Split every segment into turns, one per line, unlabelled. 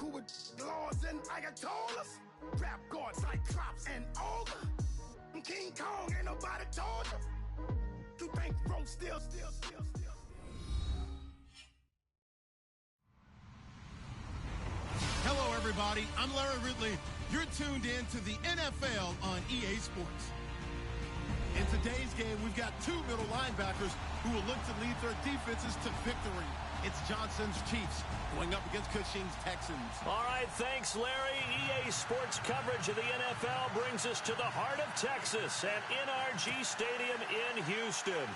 Who with laws and ayatollahs? Rap gods like Klops and Olga. I'm King Kong, ain't nobody told you. You think Rome still.
Hello, everybody. I'm Larry Ridley. You're tuned in to the NFL on EA Sports. In today's game, we've got two middle linebackers who will look to lead their defenses to victory. It's Johnson's Chiefs going up against Cushing's Texans.
All right, thanks, Larry. EA Sports coverage of the NFL brings us to the heart of Texas at NRG Stadium in Houston.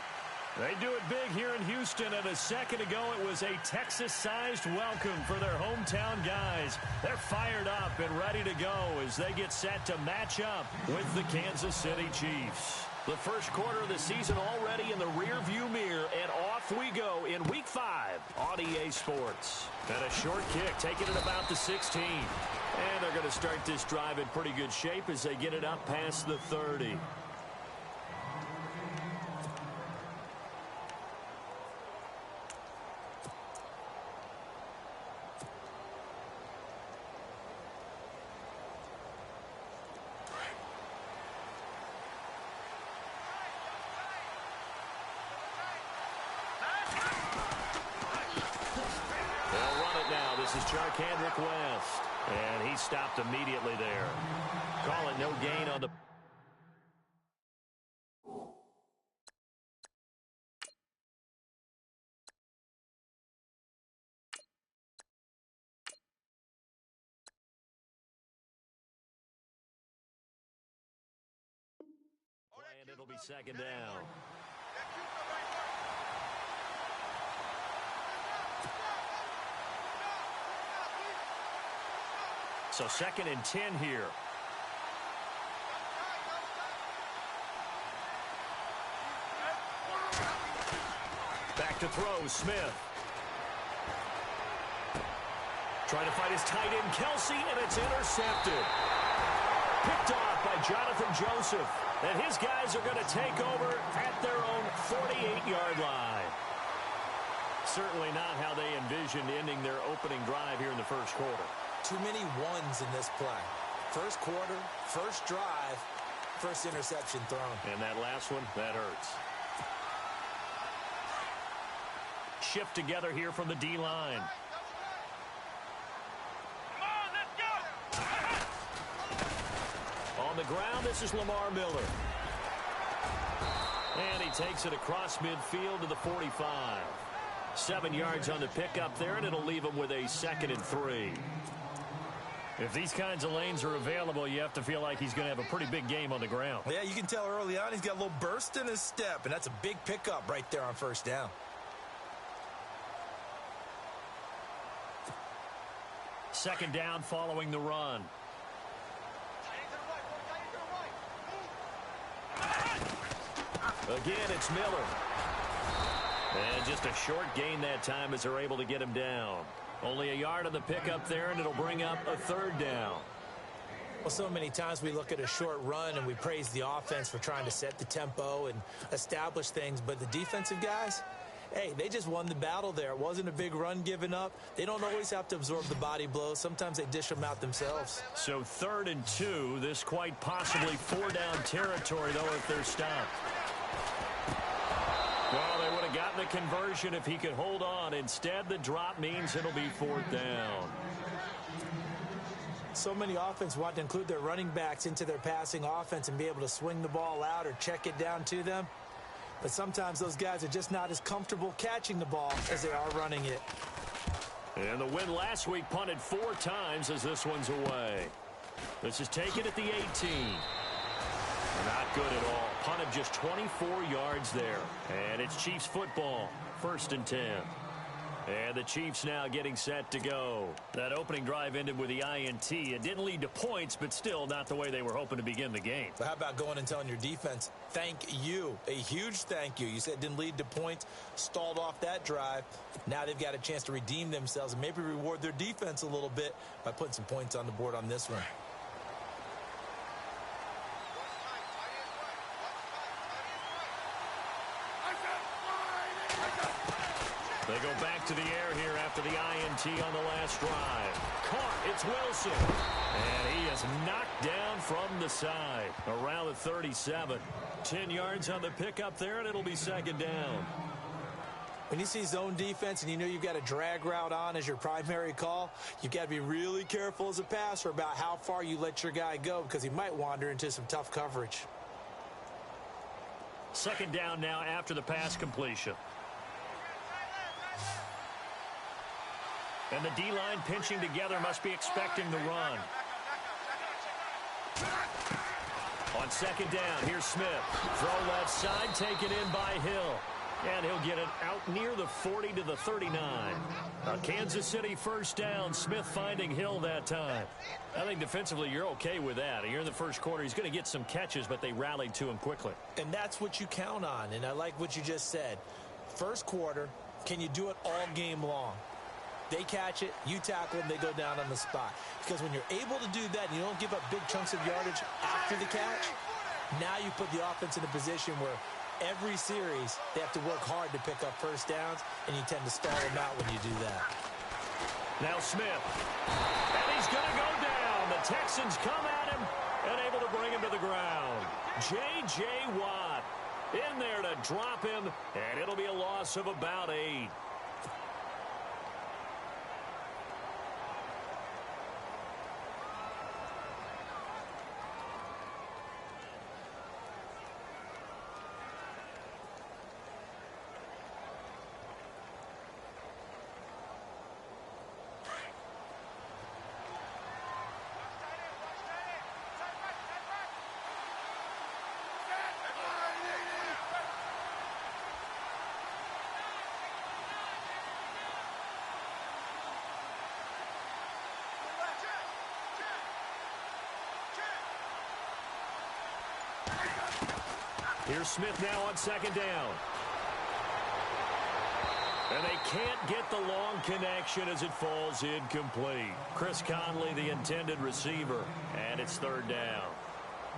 They do it big here in Houston, and a second ago it was a Texas-sized welcome for their hometown guys. They're fired up and ready to go as they get set to match up with the Kansas City Chiefs. The first quarter of the season already in the rearview mirror, and off we go in Week 5 on EA Sports. And a short kick, taking it about the 16. And they're going to start this drive in pretty good shape as they get it up past the 30. This is Charkandrick West, and he stopped immediately there. Call it no gain on the... And it'll be second down. So 2nd and 10 here. Back to throw, Smith. Trying to find his tight end, Kelsey, and it's intercepted. Picked off by Jonathan Joseph. And his guys are going to take over at their own 48-yard line. Certainly not how they envisioned ending their opening drive here in the first quarter.
Too many ones in this play. First quarter, first drive, first interception thrown.
And that last one, that hurts. Shift together here from the D-line. On the ground, this is Lamar Miller. And he takes it across midfield to the 45. 7 yards on the pickup there, and it'll leave him with a 2nd and 3. If these kinds of lanes are available, you have to feel like he's going to have a pretty big game on the ground.
Yeah, you can tell early on he's got a little burst in his step, and that's a big pickup right there on first down.
Second down following the run. Again, it's Miller. And just a short gain that time as they're able to get him down. Only a yard on the pickup there, and it'll bring up a 3rd down.
Well, so many times we look at a short run and we praise the offense for trying to set the tempo and establish things, but the defensive guys, hey, they just won the battle there. It wasn't a big run given up. They don't always have to absorb the body blows. Sometimes they dish them out themselves.
So 3rd and 2, this quite possibly 4-down territory, though, if they're stopped. Well, they would have gotten the conversion if he could hold on. Instead, the drop means it'll be 4th down.
So many offense want to include their running backs into their passing offense and be able to swing the ball out or check it down to them. But sometimes those guys are just not as comfortable catching the ball as they are running it.
And the win last week punted 4 times as this one's away. This is taken at the 18. Not good at all. Punted just 24 yards there. And it's Chiefs football. 1st and 10. And the Chiefs now getting set to go. That opening drive ended with the INT. It didn't lead to points, but still not the way they were hoping to begin the game.
But how about going and telling your defense, thank you. A huge thank you. You said it didn't lead to points, stalled off that drive. Now they've got a chance to redeem themselves and maybe reward their defense a little bit by putting some points on the board on this one.
They go back to the air here after the INT on the last drive. Caught. It's Wilson. And he is knocked down from the side around the 37. 10 yards on the pickup there, and it'll be second down.
When you see zone defense and you know you've got a drag route on as your primary call, you've got to be really careful as a passer about how far you let your guy go because he might wander into some tough coverage.
Second down now after the pass completion. And the D-line pinching together must be expecting the run. On second down, here's Smith. Throw left side, taken in by Hill. And he'll get it out near the 40 to the 39. A Kansas City first down. Smith finding Hill that time. I think defensively you're okay with that. You're in the first quarter. He's going to get some catches, but they rallied to him quickly.
And that's what you count on. And I like what you just said. First quarter, can you do it all game long? They catch it, you tackle them, they go down on the spot. Because when you're able to do that and you don't give up big chunks of yardage after the catch, now you put the offense in a position where every series they have to work hard to pick up first downs, and you tend to stall them out when you do that.
Now Smith. And he's going to go down. The Texans come at him and able to bring him to the ground. J.J. Watt in there to drop him, and it'll be a loss of about 8. Here's Smith now on second down. And they can't get the long connection as it falls incomplete. Chris Conley, the intended receiver, and it's third down.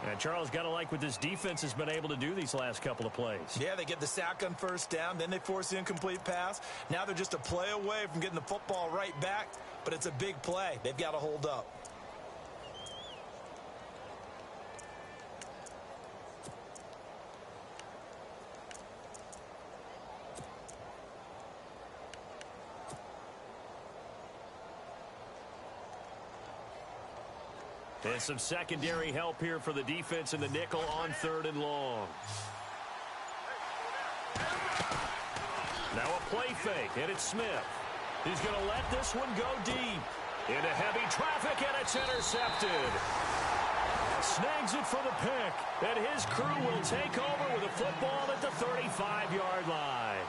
And Charles, got to like what this defense has been able to do these last couple of plays.
Yeah, they get the sack on first down, then they force the incomplete pass. Now they're just a play away from getting the football right back, but it's a big play. They've got to hold up.
And some secondary help here for the defense in the nickel on third and long. Now a play fake, and it's Smith. He's going to let this one go deep. Into heavy traffic, and it's intercepted. Snags it for the pick, and his crew will take over with a football at the 35-yard line.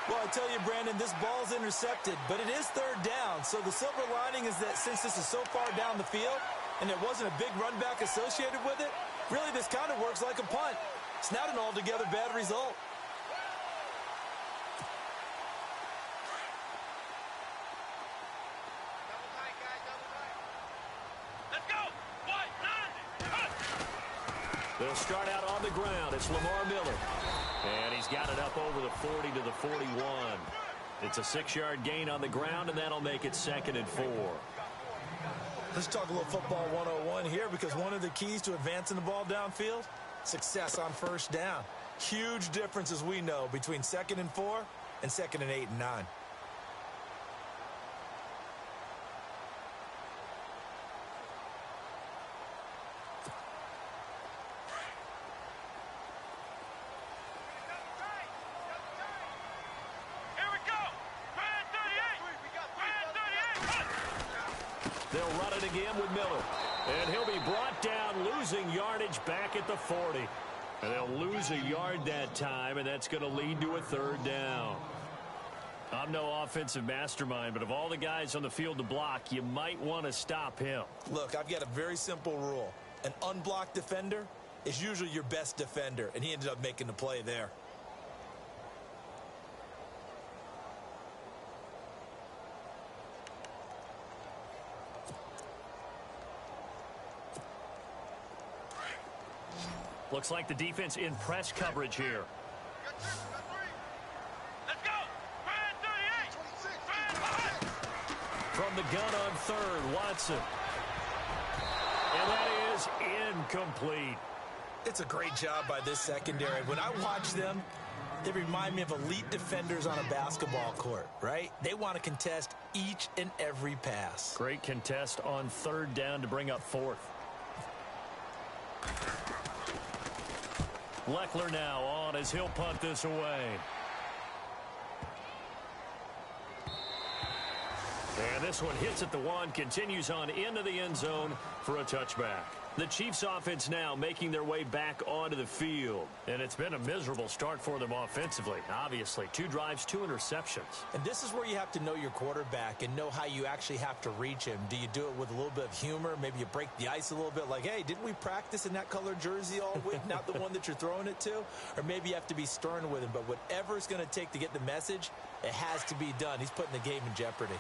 Well, I tell you, Brandon, this ball's intercepted, but it is third down. So the silver lining is that since this is so far down the field and there wasn't a big run back associated with it, really this kind of works like a punt. It's not an altogether bad result.
They'll start out on the ground. It's Lamar Miller. And he's got it up over the 40 to the 41. It's a 6-yard gain on the ground, and that'll make it 2nd and 4.
Let's talk a little football 101 here, because one of the keys to advancing the ball downfield, success on first down. Huge difference, as we know, between 2nd and 4 and 2nd and 8 and 9.
They'll run it again with Miller. And he'll be brought down, losing yardage back at the 40. And they'll lose a yard that time, and that's going to lead to a third down. I'm no offensive mastermind, but of all the guys on the field to block, you might want to stop him.
Look, I've got a very simple rule. An unblocked defender is usually your best defender, and he ended up making the play there.
Looks like the defense in press coverage here.
Let's go!
from the gun on third. Watson. And that is incomplete.
It's a great job by this secondary. When I watch them, they remind me of elite defenders on a basketball court, right? They want to contest each and every pass.
Great contest on third down to bring up fourth. Leckler now on as he'll punt this away. And this one hits at the one, continues on into the end zone for a touchback. The Chiefs offense now making their way back onto the field. And it's been a miserable start for them offensively. Obviously, 2 drives, 2 interceptions.
And this is where you have to know your quarterback and know how you actually have to reach him. Do you do it with a little bit of humor? Maybe you break the ice a little bit like, hey, didn't we practice in that colored jersey all week? Not the one that you're throwing it to? Or maybe you have to be stern with him. But whatever it's going to take to get the message, it has to be done. He's putting the game in jeopardy.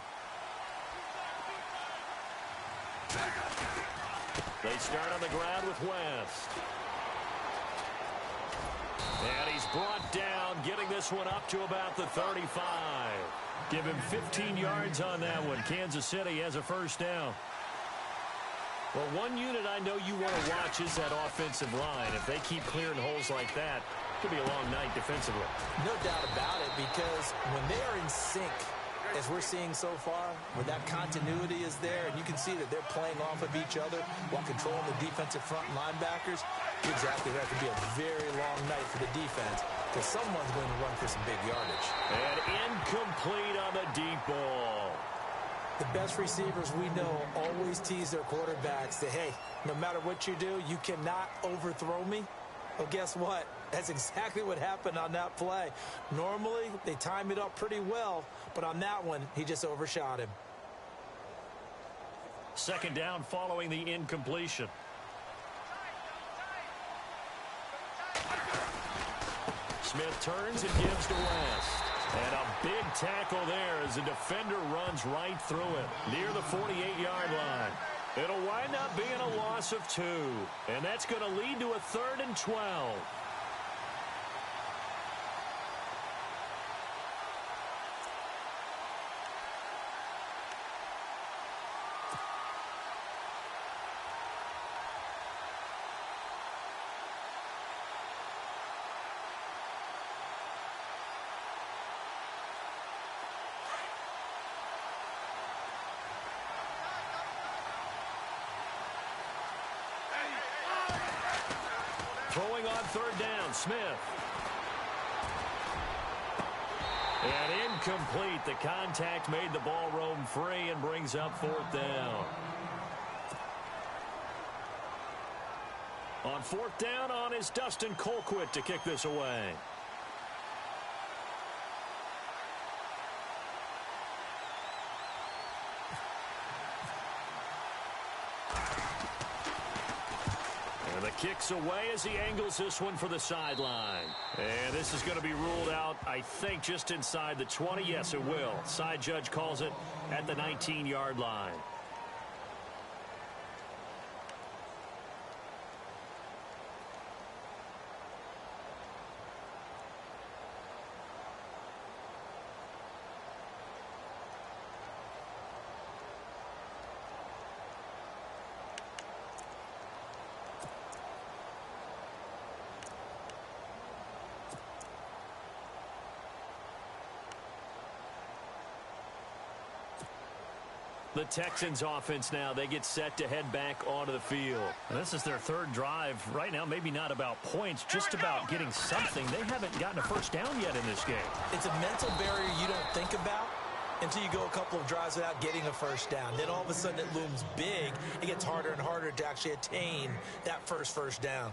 They start on the ground with West. And he's brought down, getting this one up to about the 35. Give him 15 yards on that one. Kansas City has a first down. Well, one unit I know you want to watch is that offensive line. If they keep clearing holes like that, it could be a long night defensively.
No doubt about it, because when they are in sync, as we're seeing so far, where that continuity is there, and you can see that they're playing off of each other while controlling the defensive front linebackers, you're exactly right. It could be a very long night for the defense because someone's going to run for some big yardage.
And incomplete on the deep ball.
The best receivers we know always tease their quarterbacks that, hey, no matter what you do, you cannot overthrow me. Well, guess what? That's exactly what happened on that play. Normally, they time it up pretty well, but on that one, he just overshot him.
Second down following the incompletion. Smith turns and gives to West. And a big tackle there as the defender runs right through it near the 48-yard line. It'll wind up being a loss of 2. And that's going to lead to a 3rd and 12. Throwing on third down, Smith. And incomplete. The contact made the ball roam free and brings up 4th down. On 4th down on is Dustin Colquitt to kick this away. Kicks away as he angles this one for the sideline. And this is going to be ruled out, I think, just inside the 20. Yes, it will. Side judge calls it at the 19-yard line. The Texans offense now, they get set to head back onto the field. And this is their 3rd drive. Right now, maybe not about points, just about getting something. They haven't gotten a first down yet in this game.
It's a mental barrier you don't think about until you go a couple of drives without getting a first down. Then all of a sudden it looms big. It gets harder and harder to actually attain that first down.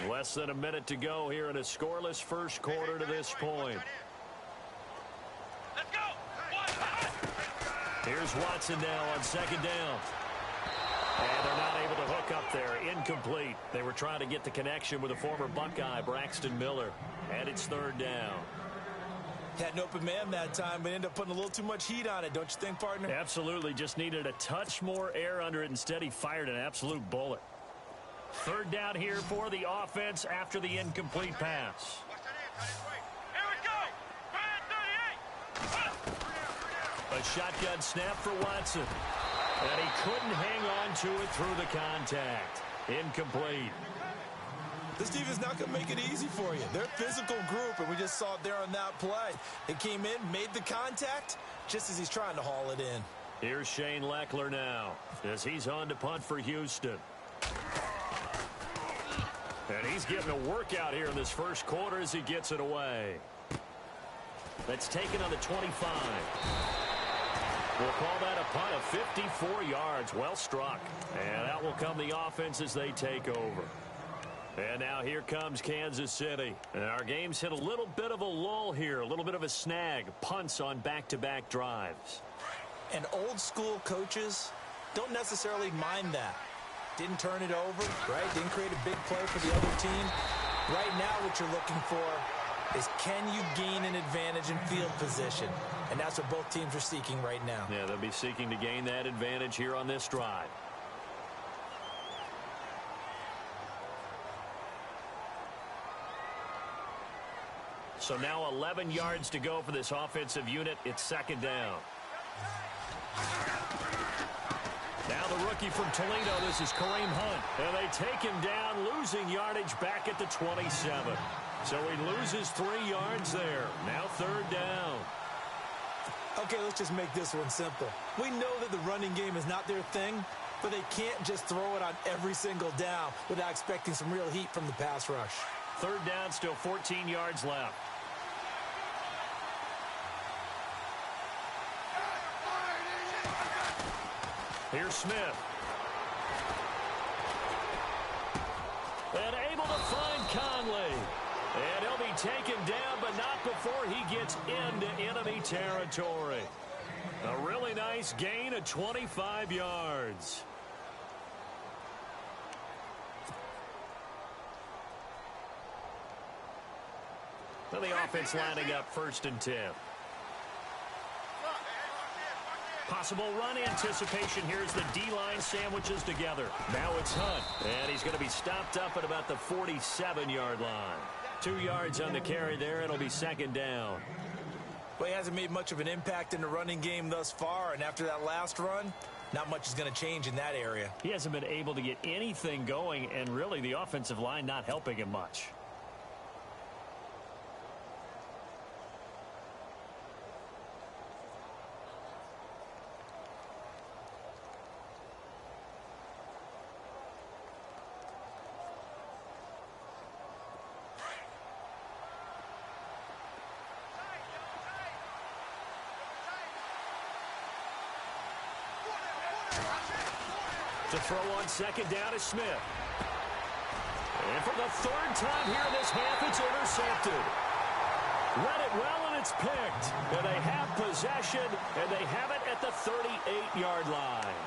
Less than a minute to go here in a scoreless first quarter to this point.
Let's go.
Here's Watson now on 2nd down. And they're not able to hook up there. Incomplete. They were trying to get the connection with a former Buckeye, Braxton Miller. And it's 3rd down.
Had an open man that time, but ended up putting a little too much heat on it, don't you think, partner?
Absolutely. Just needed a touch more air under it. Instead, he fired an absolute bullet. Third down here for the offense after the incomplete pass. A shotgun snap for Watson. And he couldn't hang on to it through the contact. Incomplete.
This defense is not going to make it easy for you. They're a physical group, and we just saw it there on that play. They came in, made the contact, just as he's trying to haul it in.
Here's Shane Leckler now, as he's on to punt for Houston. And he's getting a workout here in this first quarter as he gets it away. That's taken on the 25. We'll call that a punt of 54 yards. Well struck. And out will come the offense as they take over. And now here comes Kansas City. And our game's hit a little bit of a lull here, a little bit of a snag. Punts on back-to-back drives.
And old school coaches don't necessarily mind that. Didn't turn it over, right? Didn't create a big play for the other team. Right now what you're looking for is, can you gain an advantage in field position? And that's what both teams are seeking right now.
Yeah, they'll be seeking to gain that advantage here on this drive. So now 11 yards to go for this offensive unit. It's second down. Now the rookie from Toledo, this is Kareem Hunt. And they take him down, losing yardage back at the 27. So he loses 3 yards there. Now third down.
Okay, let's just make this one simple. We know that the running game is not their thing, but they can't just throw it on every single down without expecting some real heat from the pass rush.
Third down, still 14 yards left. Here's Smith. And able to find Conley. And he'll be taken down, but not before he gets into enemy territory. A really nice gain of 25 yards. Well, the offense lining up 1st and 10. Possible run anticipation here as the D-line sandwiches together. Now it's Hunt, and he's going to be stopped up at about the 47-yard line. 2 yards on the carry there. It'll be second down.
Well, he hasn't made much of an impact in the running game thus far, and after that last run, not much is going to change in that area.
He hasn't been able to get anything going, and really the offensive line not helping him much. To throw on second down is Smith. And for the third time here in this half, it's intercepted. Read it well, and it's picked. And they have possession, and they have it at the 38-yard line.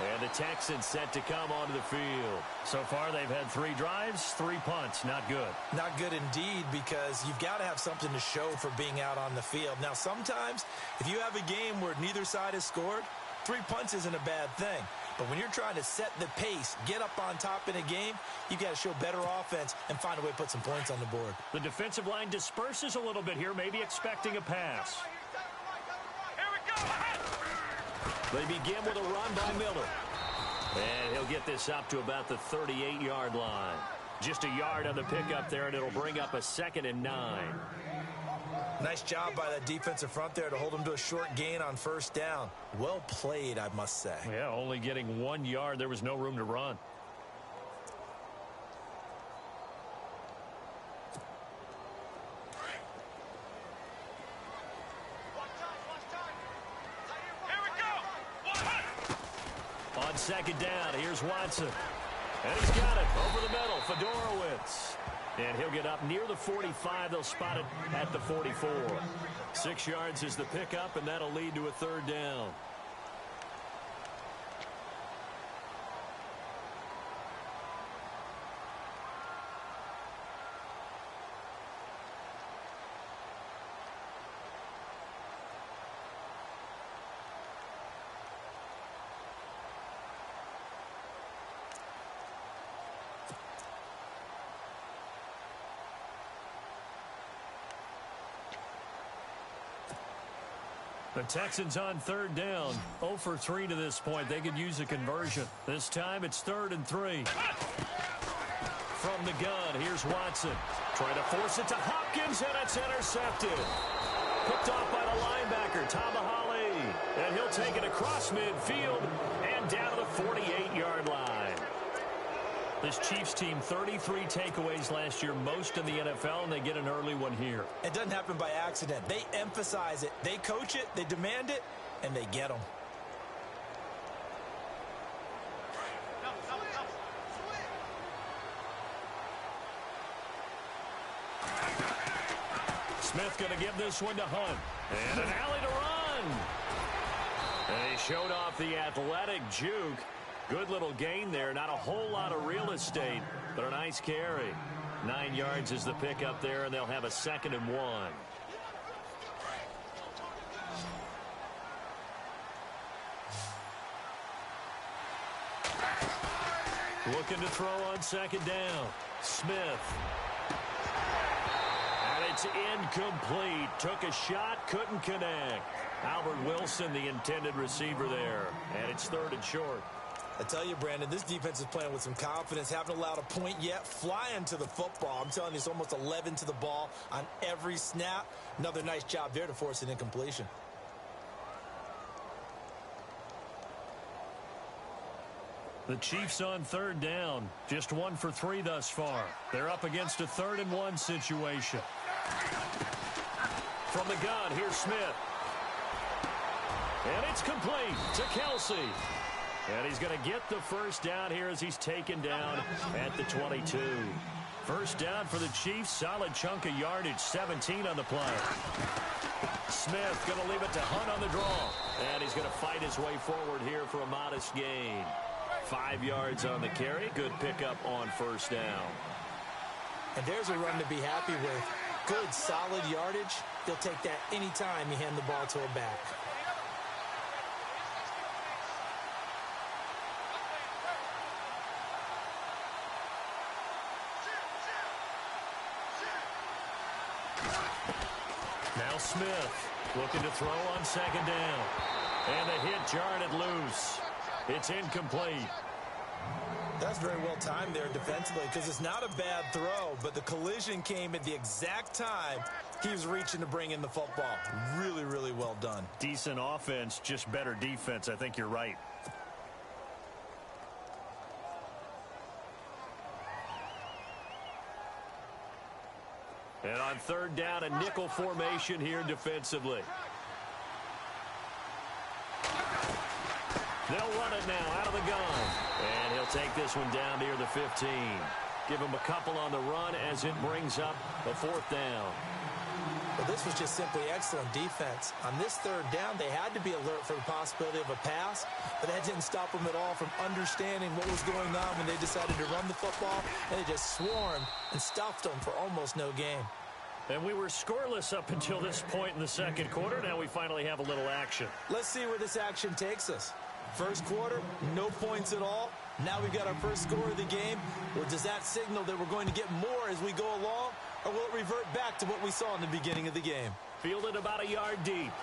And the Texans set to come onto the field. So far, they've had 3 drives, 3 punts. Not good.
Not good indeed, because you've got to have something to show for being out on the field. Now, sometimes, if you have a game where neither side has scored, 3 punts isn't a bad thing. But when you're trying to set the pace, get up on top in a game, you've got to show better offense and find a way to put some points on the board.
The defensive line disperses a little bit here, maybe expecting a pass. They begin with a run by Miller. And he'll get this up to about the 38-yard line. Just a yard on the pickup there, and it'll bring up a 2nd and 9.
Nice job by that defensive front there to hold him to a short gain on 1st down. Well played, I must say.
Yeah, only getting 1 yard. There was no room to run. On second down, here's Watson. And he's got it over the middle. Fedorowicz. And he'll get up near the 45. They'll spot it at the 44. 6 yards is the pickup, and that'll lead to a 3rd down. The Texans on third down. 0 for 3 to this point. They could use a conversion. This time it's 3rd and 3. From the gun, here's Watson. Trying to force it to Hopkins, and it's intercepted. Picked off by the linebacker, Tamahali. And he'll take it across midfield and down to the 48-yard line. This Chiefs team, 33 takeaways last year, most in the NFL, and they get an early one here.
It doesn't happen by accident. They emphasize it. They coach it, they demand it, and they get them.
Smith going to give this one to Hunt. And an alley to run. And he showed off the athletic juke. Good little gain there. Not a whole lot of real estate, but a nice carry. 9 yards is the pickup there, and they'll have a 2nd and 1. Looking to throw on 2nd down. Smith. And it's incomplete. Took a shot, couldn't connect. Albert Wilson, the intended receiver there. And it's 3rd and short.
I tell you, Brandon, this defense is playing with some confidence. Haven't allowed a point yet. Flying to the football. I'm telling you, it's almost 11 to the ball on every snap. Another nice job there to force an incompletion.
The Chiefs on 3rd down. Just 1 for 3 thus far. They're up against a 3rd and 1 situation. From the gun, here's Smith. And it's complete to Kelsey. And he's going to get the first down here as he's taken down at the 22. First down for the Chiefs. Solid chunk of yardage. 17 on the play. Smith going to leave it to Hunt on the draw. And he's going to fight his way forward here for a modest gain. 5 yards on the carry. Good pickup on first down.
And there's a run to be happy with. Good, solid yardage. He'll take that anytime you hand the ball to a back.
Now Smith looking to throw on 2nd down. And the hit jarred it loose. It's incomplete.
That's very well timed there defensively because it's not a bad throw, but the collision came at the exact time he was reaching to bring in the football. Really, really well done.
Decent offense, just better defense. I think you're right. And on 3rd down, a nickel formation here defensively. They'll run it now out of the gun. And he'll take this one down near the 15. Give him a couple on the run as it brings up a 4th down.
Well, this was just simply excellent defense. On this 3rd down, they had to be alert for the possibility of a pass, but that didn't stop them at all from understanding what was going on when they decided to run the football, and they just swarmed and stuffed them for almost no gain.
And we were scoreless up until this point in the 2nd quarter. Now we finally have a little action.
Let's see where this action takes us. First quarter, no points at all. Now we've got our first score of the game. Or does that signal that we're going to get more as we go along? Or will it revert back to what we saw in the beginning of the game?
Fielded about a yard deep.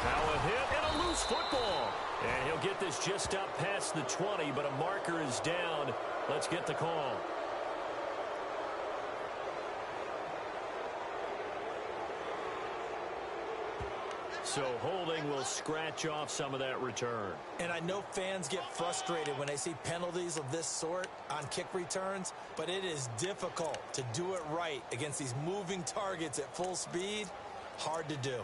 Now a hit and a loose football. And he'll get this just up past the 20, but a marker is down. Let's get the call. So holding will scratch off some of that return.
And I know fans get frustrated when they see penalties of this sort on kick returns, but it is difficult to do it right against these moving targets at full speed. Hard to do.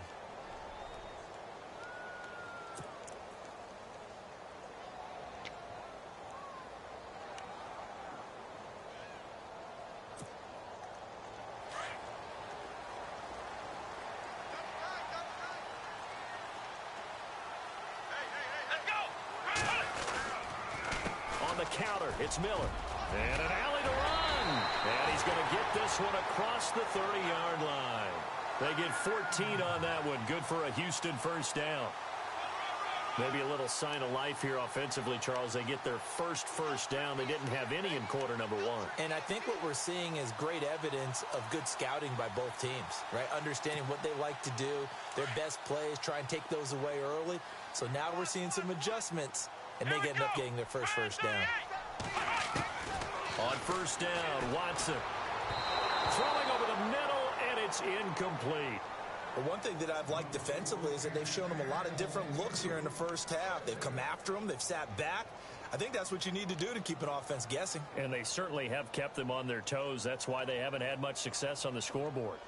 Counter, it's Miller. And an alley to run. And he's going to get this one across the 30-yard line. They get 14 on that one. Good for a Houston first down. Maybe a little sign of life here offensively, Charles. They get their first down. They didn't have any in quarter number one.
And I think what we're seeing is great evidence of good scouting by both teams, right? Understanding what they like to do, their best plays, try and take those away early. So now we're seeing some adjustments, and they end up getting their first down.
On first down, Watson throwing over the middle, and it's incomplete.
But one thing that I've liked defensively is that they've shown them a lot of different looks here in the first half. They've come after them. They've sat back. I think that's what you need to do to keep an offense guessing.
And they certainly have kept them on their toes. That's why they haven't had much success on the scoreboard.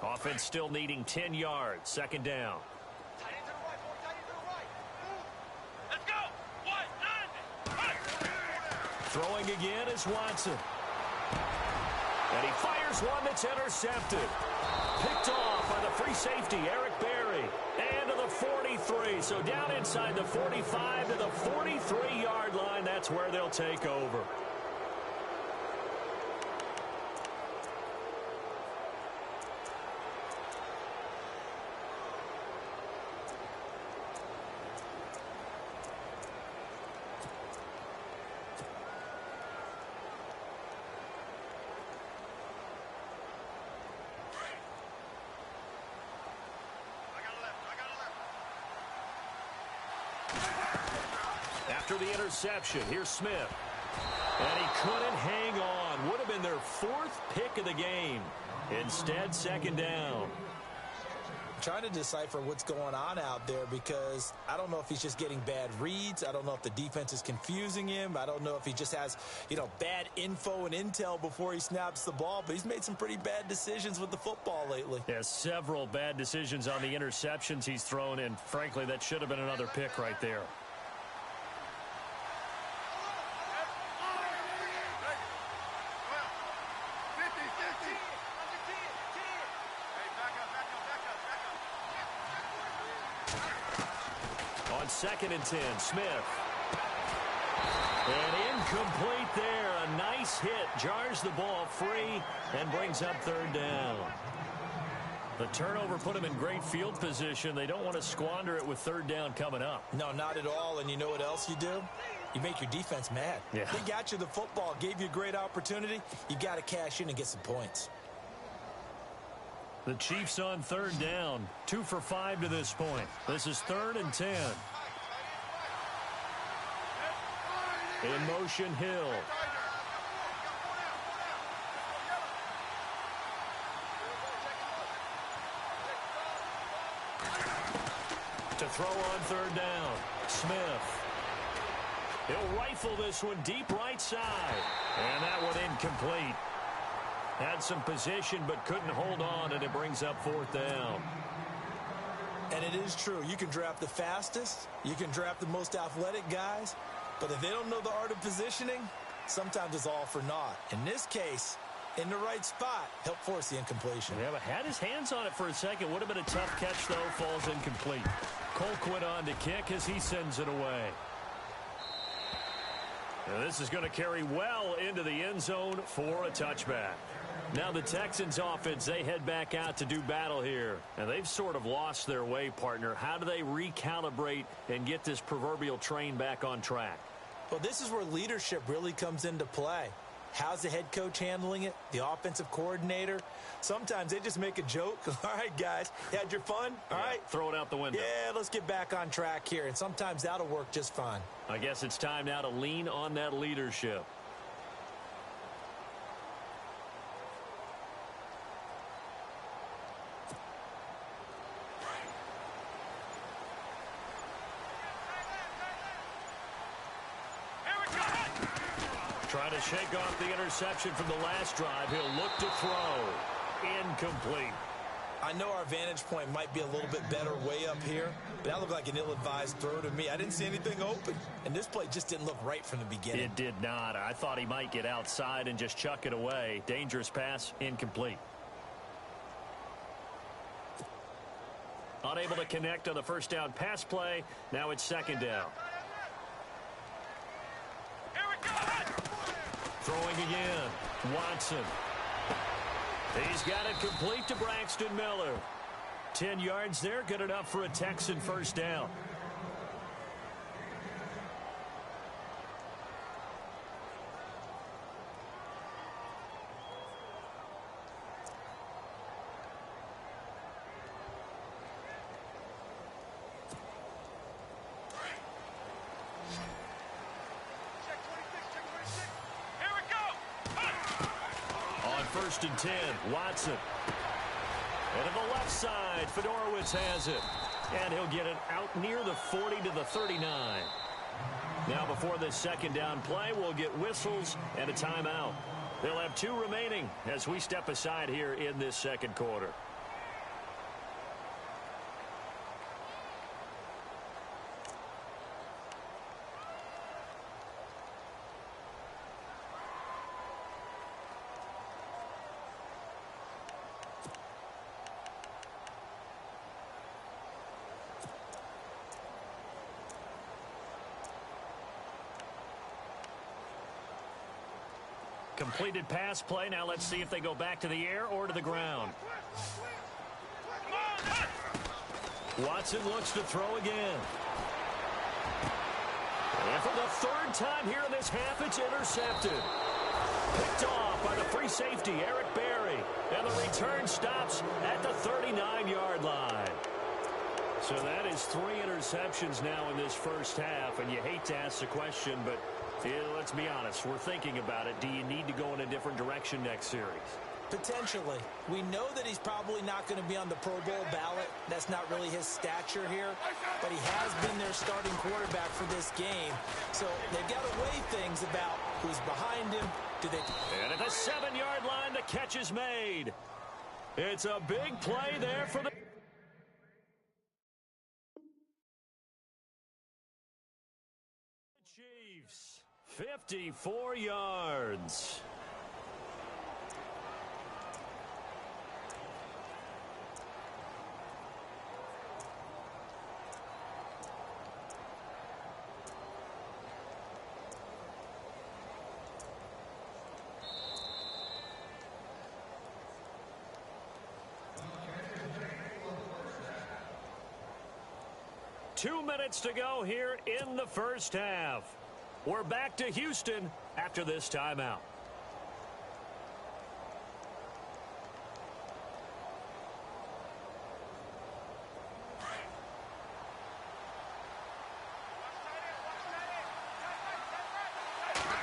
Offense still needing 10 yards. Second down. Throwing again is Watson. And he fires one that's intercepted. Picked off by the free safety, Eric Berry. And to the 43. So down inside the 45 to the 43-yard line. That's where they'll take over. After the interception, here's Smith. And he couldn't hang on. Would have been their fourth pick of the game. Instead, second down.
I'm trying to decipher what's going on out there because I don't know if he's just getting bad reads. I don't know if the defense is confusing him. I don't know if he just has, bad info and intel before he snaps the ball. But he's made some pretty bad decisions with the football lately.
Yeah, several bad decisions on the interceptions he's thrown. And frankly, that should have been another pick right there. Second and 10, Smith. And incomplete there. A nice hit. Jars the ball free and brings up third down. The turnover put them in great field position. They don't want to squander it with third down coming up.
No, not at all. And you know what else you do? You make your defense mad.
Yeah.
They got you the football, gave you a great opportunity. You got to cash in and get some points.
The Chiefs on third down. 2 for 5 to this point. This is 3rd and 10. In motion, Hill. To throw on third down, Smith. He'll rifle this one deep right side. And that one incomplete. Had some position but couldn't hold on, and it brings up 4th down.
And it is true. You can draft the fastest. You can draft the most athletic guys. But if they don't know the art of positioning, sometimes it's all for naught. In this case, in the right spot, help force the incompletion.
Yeah, but had his hands on it for a second. Would have been a tough catch, though. Falls incomplete. Colquitt on to kick as he sends it away. Now this is going to carry well into the end zone for a touchback. Now the Texans offense, they head back out to do battle here. And they've sort of lost their way, partner. How do they recalibrate and get this proverbial train back on track?
Well, this is where leadership really comes into play. How's the head coach handling it? The offensive coordinator? Sometimes they just make a joke. All right, guys, you had your fun? All right.
Throw it out the window.
Yeah, let's get back on track here. And sometimes that'll work just fine.
I guess it's time now to lean on that leadership. Trying to shake off the interception from the last drive. He'll look to throw. Incomplete.
I know our vantage point might be a little bit better way up here, but that looked like an ill-advised throw to me. I didn't see anything open, and this play just didn't look right from the beginning.
It did not. I thought he might get outside and just chuck it away. Dangerous pass, incomplete. Unable to connect on the first down pass play. Now it's second down. Throwing again. Watson. He's got it complete to Braxton Miller. 10 yards there, good enough for a Texan first down. First and 10, Watson. And to the left side, Fedorowicz has it. And he'll get it out near the 40 to the 39. Now before this second down play, we'll get whistles and a timeout. They'll have 2 remaining as we step aside here in this second quarter. Completed pass play. Now let's see if they go back to the air or to the ground. Watson looks to throw again. And for the 3rd time here in this half, it's intercepted. Picked off by the free safety, Eric Berry. And the return stops at the 39-yard line. So that is 3 interceptions now in this first half. And you hate to ask the question, but let's be honest, we're thinking about it. Do you need to go in a different direction next series?
Potentially. We know that he's probably not going to be on the Pro Bowl ballot. That's not really his stature here. But he has been their starting quarterback for this game. So they've got to weigh things about who's behind him.
And at the 7-yard line, the catch is made. It's a big play there for the Chiefs. 54 yards. Two minutes to go here in the first half. We're back to Houston after this timeout.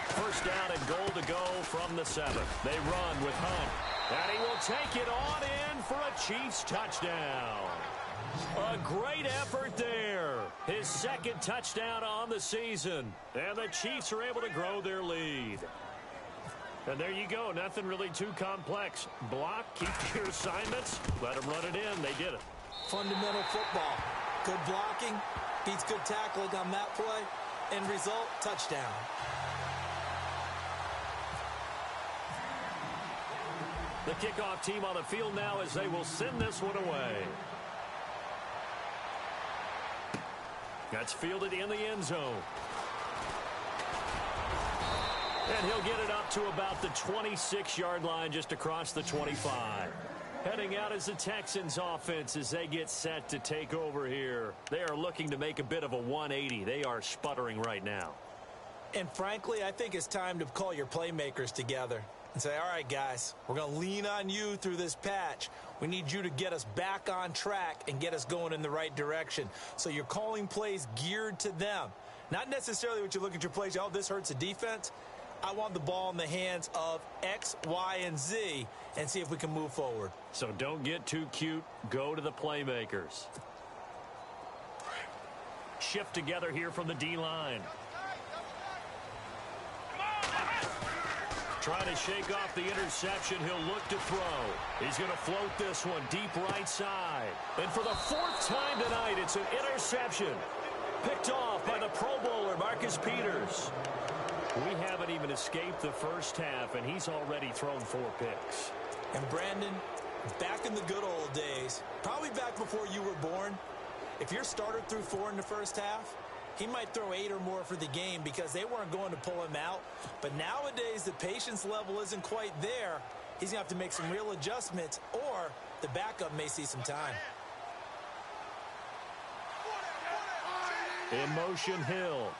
First down and goal to go from the 7. They run with Hunt. And he will take it on in for a Chiefs touchdown. A great effort there. His second touchdown on the season. And the Chiefs are able to grow their lead. And there you go. Nothing really too complex. Block, keep your assignments, let them run it in. They did it.
Fundamental football. Good blocking, beats good tackling on that play. End result, touchdown.
The kickoff team on the field now as they will send this one away. That's fielded in the end zone. And he'll get it up to about the 26-yard line, just across the 25. Heading out is the Texans offense as they get set to take over here. They are looking to make a bit of a 180. They are sputtering right now.
And frankly, I think it's time to call your playmakers together and say, all right, guys, we're going to lean on you through this patch. We need you to get us back on track and get us going in the right direction. So you're calling plays geared to them. Not necessarily what you look at your plays, oh, this hurts the defense. I want the ball in the hands of X, Y, and Z and see if we can move forward.
So don't get too cute. Go to the playmakers. Shift together here from the D-line. Trying to shake off the interception. He'll look to throw. He's going to float this one deep right side. And for the 4th time tonight, it's an interception. Picked off by the Pro Bowler, Marcus Peters. We haven't even escaped the first half, and he's already thrown 4 picks.
And Brandon, back in the good old days, probably back before you were born, if your starter threw 4 in the first half, he might throw 8 or more for the game because they weren't going to pull him out. But nowadays, the patience level isn't quite there, He's going to have to make some real adjustments, or the backup may see some time.
In motion, Hill.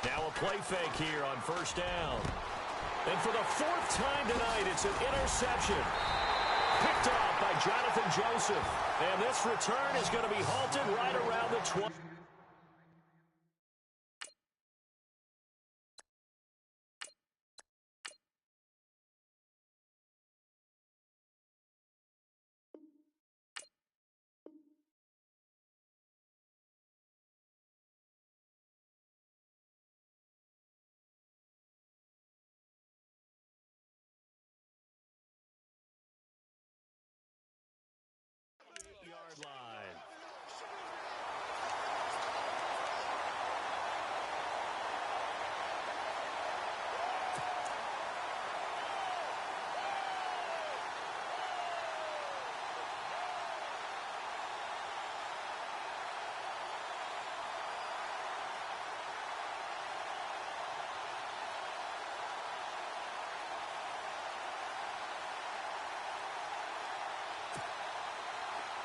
Now a play fake here on first down. And for the fourth time tonight, it's an interception. Picked off by Jonathan Joseph. And this return is going to be halted right around the 20. Line.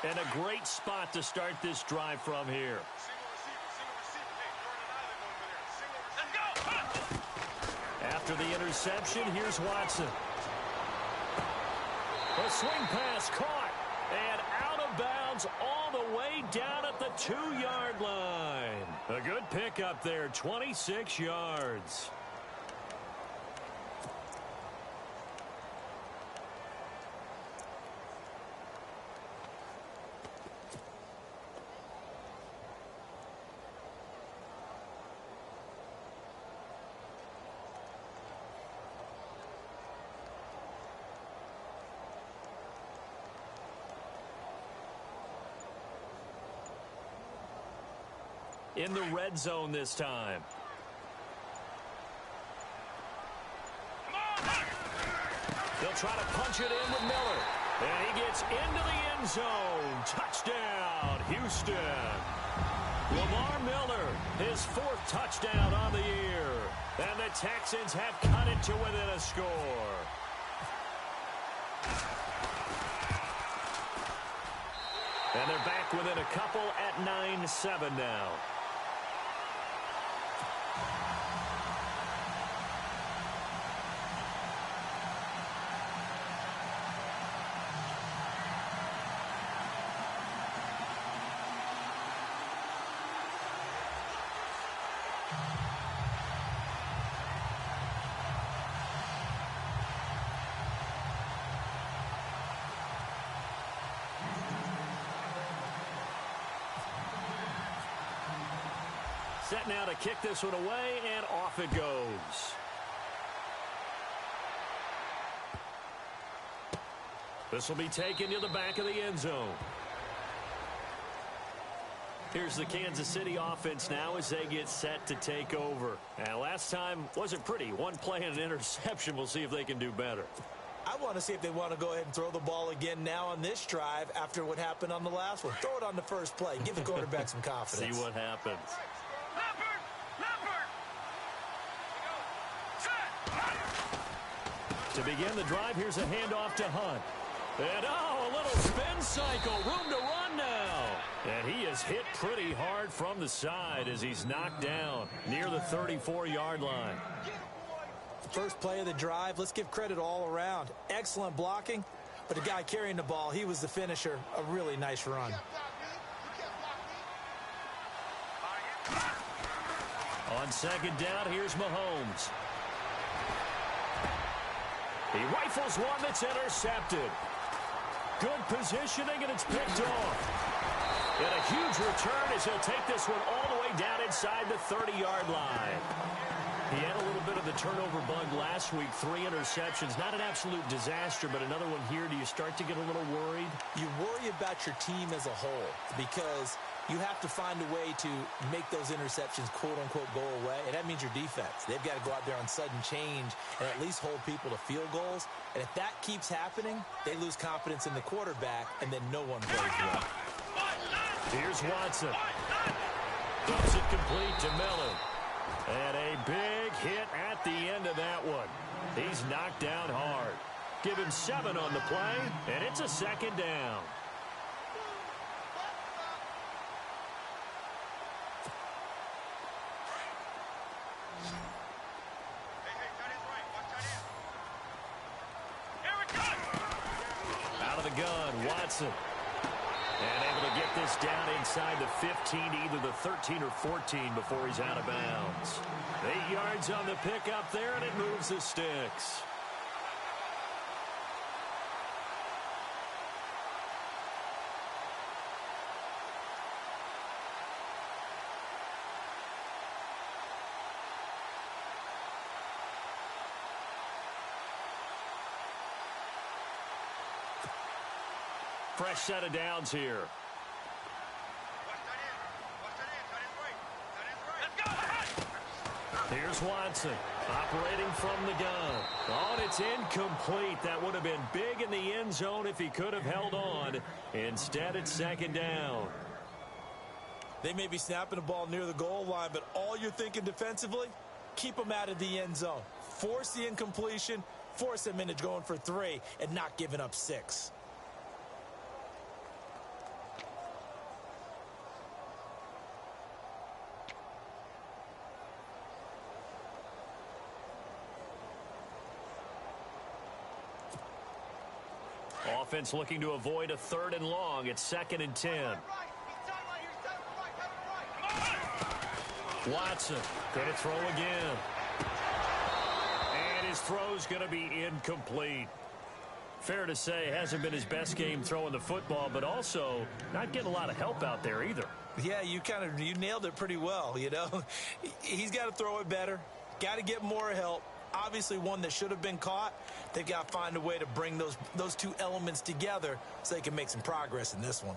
And a great spot to start this drive from here. After the interception, here's Watson. A swing pass caught and out of bounds all the way down at the 2-yard line. A good pickup there, 26 yards. In the red zone this time. They'll try to punch it in with Miller. And he gets into the end zone. Touchdown, Houston. Lamar Miller, his 4th touchdown on the year. And the Texans have cut it to within a score. And they're back within a couple at 9-7 now. Set now to kick this one away, and off it goes. This will be taken to the back of the end zone. Here's the Kansas City offense now as they get set to take over. And last time wasn't pretty. One play and an interception. We'll see if they can do better.
I want to see if they want to go ahead and throw the ball again now on this drive after what happened on the last one. Throw it on the first play. Give the quarterback some confidence.
See what happens. To begin the drive, here's a handoff to Hunt. And, a little spin cycle. Room to run now. And he is hit pretty hard from the side as he's knocked down near the 34-yard line.
First play of the drive, let's give credit all around. Excellent blocking, but the guy carrying the ball, he was the finisher. A really nice run.
On second down, here's Mahomes. He rifles one that's intercepted. Good positioning, and it's picked off. And a huge return as he'll take this one all the way down inside the 30-yard line. He had a little bit of the turnover bug last week, 3 interceptions. Not an absolute disaster, but another one here. Do you start to get a little worried?
You worry about your team as a whole because you have to find a way to make those interceptions, quote-unquote, go away, and that means your defense. They've got to go out there on sudden change and at least hold people to field goals. And if that keeps happening, they lose confidence in the quarterback, and then no one plays well.
Here's Watson. Dumps it complete to Miller. And a big hit at the end of that one. He's knocked down hard. Give him 7 on the play, and it's a second down. Out of the gun, Watson. And able to get this down inside the 15, either the 13 or 14 before he's out of bounds. 8 yards on the pickup there, and it moves the sticks. Fresh set of downs here. Here's Watson operating from the gun. Oh, and it's incomplete. That would have been big in the end zone if he could have held on. Instead, it's second down.
They may be snapping the ball near the goal line, but all you're thinking defensively, keep them out of the end zone. Force the incompletion, force them into going for 3, and not giving up 6.
Offense looking to avoid a 3rd and long. It's 2nd and 10. Watson going to throw again. And his throw's going to be incomplete. Fair to say, hasn't been his best game throwing the football, but also not getting a lot of help out there either.
Yeah, you nailed it pretty well, you know. He's got to throw it better. Got to get more help. Obviously one that should have been caught. They've got to find a way to bring those two elements together so they can make some progress in this one.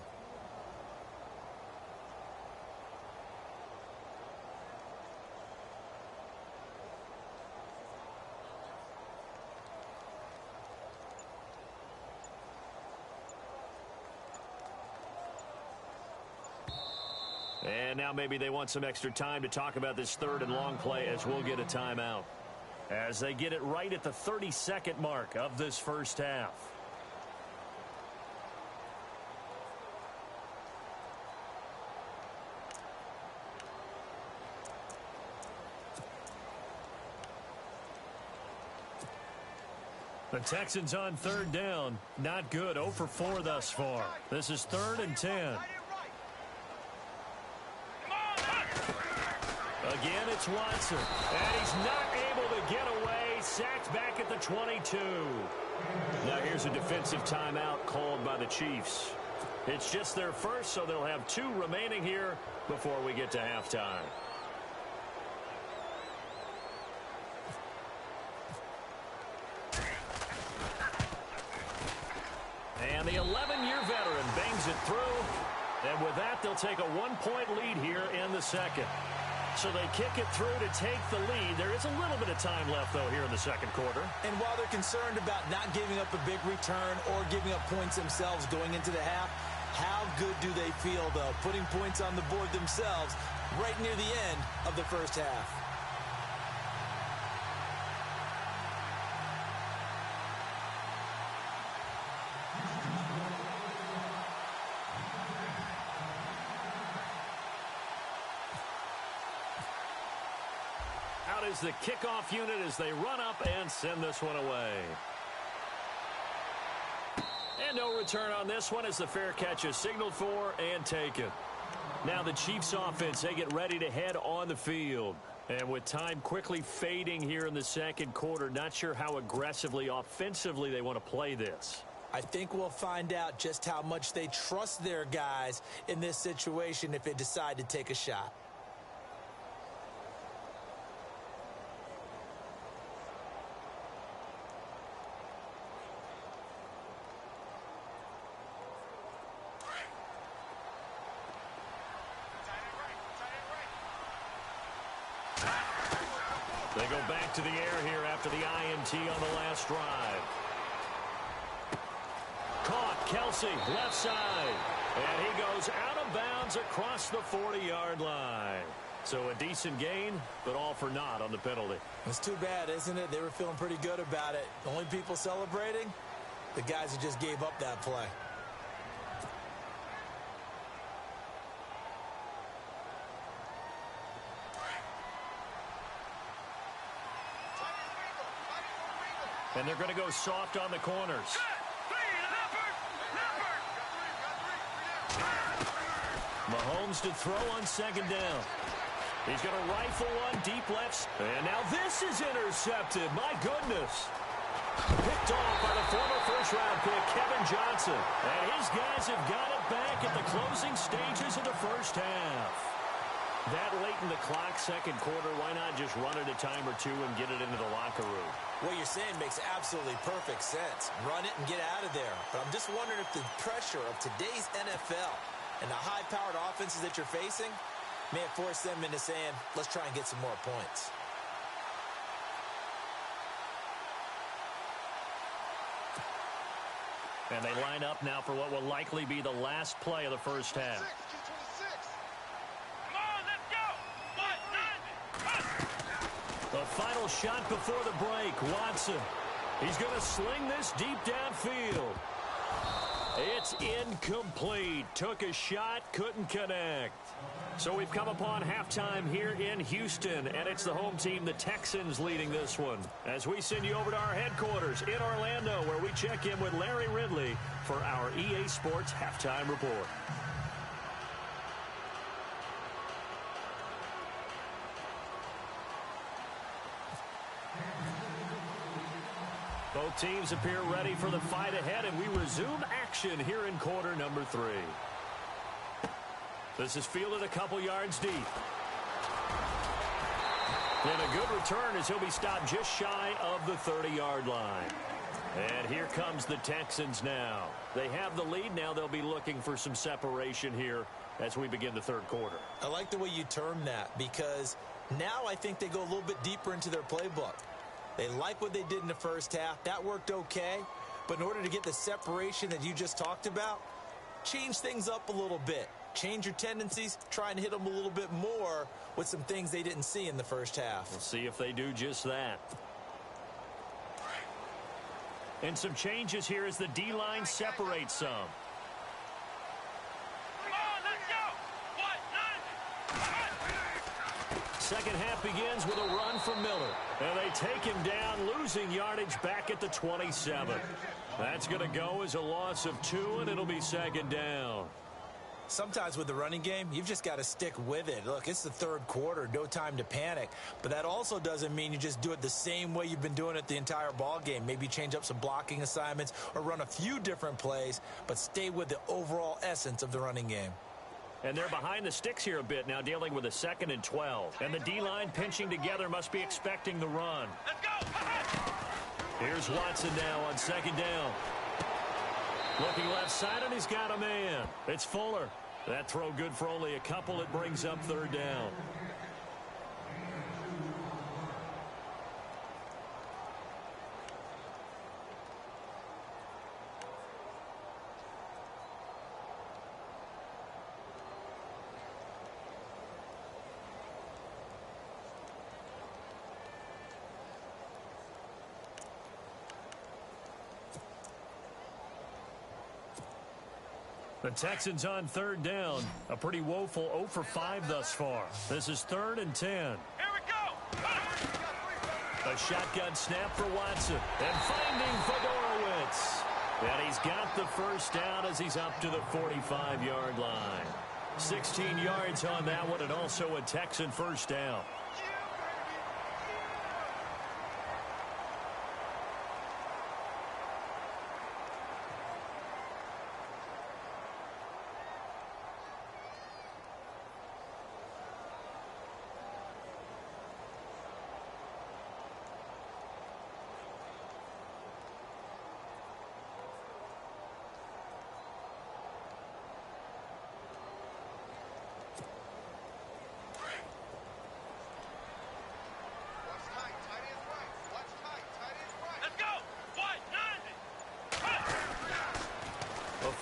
And now maybe they want some extra time to talk about this 3rd and long play as we'll get a timeout. As they get it right at the 32nd mark of this first half. The Texans on 3rd down. Not good. 0 for 4 thus far. This is 3rd and 10. Again, it's Watson. And he's not able to get away. Sacked back at the 22. Now here's a defensive timeout called by the Chiefs. It's just their first, so they'll have 2 remaining here before we get to halftime. And the 11-year veteran bangs it through. And with that, they'll take a 1-point lead here in the second. So they kick it through to take the lead. There is a little bit of time left, though, here in the second quarter.
And while they're concerned about not giving up a big return or giving up points themselves going into the half, how good do they feel, though, putting points on the board themselves right near the end of the first half?
Is the kickoff unit as they run up and send this one away. And no return on this one as the fair catch is signaled for and taken. Now the Chiefs offense, they get ready to head on the field. And with time quickly fading here in the second quarter, not sure how aggressively, offensively they want to play this.
I think we'll find out just how much they trust their guys in this situation if they decide to take a shot.
They go back to the air here after the INT on the last drive. Caught, Kelsey, left side. And he goes out of bounds across the 40-yard line. So a decent gain, but all for naught on the penalty.
It's too bad, isn't it? They were feeling pretty good about it. The only people celebrating, the guys who just gave up that play.
And they're going to go soft on the corners. Mahomes to throw on second down. He's going to rifle one deep left. And now this is intercepted. My goodness. Picked off by the former first-round pick, Kevin Johnson. And his guys have got it back at the closing stages of the first half. That late in the clock, second quarter, why not just run it a time or two and get it into the locker room?
What you're saying makes absolutely perfect sense. Run it and get out of there. But I'm just wondering if the pressure of today's NFL and the high-powered offenses that you're facing may have forced them into saying, let's try and get some more points.
And they line up now for what will likely be the last play of the first half. The final shot before the break, Watson. He's going to sling this deep downfield. It's incomplete. Took a shot, couldn't connect. So we've come upon halftime here in Houston, and it's the home team, the Texans, leading this one. As we send you over to our headquarters in Orlando, where we check in with Larry Ridley for our EA Sports Halftime Report. Both teams appear ready for the fight ahead, and we resume action here in quarter number 3. This is fielded a couple yards deep. And a good return as he'll be stopped just shy of the 30-yard line. And here comes the Texans now. They have the lead. Now they'll be looking for some separation here as we begin the third quarter.
I like the way you term that, because now I think they go a little bit deeper into their playbook. They like what they did in the first half. That worked okay. But in order to get the separation that you just talked about, change things up a little bit. Change your tendencies. Try and hit them a little bit more with some things they didn't see in the first half.
We'll see if they do just that. And some changes here as the D-line separates some. Second half begins with a run from Miller. And they take him down, losing yardage back at the 27. That's going to go as a loss of 2, and it'll be second down.
Sometimes with the running game, you've just got to stick with it. Look, it's the third quarter, no time to panic. But that also doesn't mean you just do it the same way you've been doing it the entire ball game. Maybe change up some blocking assignments or run a few different plays, but stay with the overall essence of the running game.
And they're behind the sticks here a bit now, dealing with a 2nd and 12. And the D-line pinching together, must be expecting the run.
Let's go!
Here's Watson now on second down. Looking left side, and he's got a man. It's Fuller. That throw good for only a couple. It brings up third down. The Texans on third down. A pretty woeful 0 for 5 thus far. This is 3rd and 10.
Here we go!
A shotgun snap for Watson. And finding Fedorowicz. And he's got the first down as he's up to the 45-yard line. 16 yards on that one, and also a Texan first down.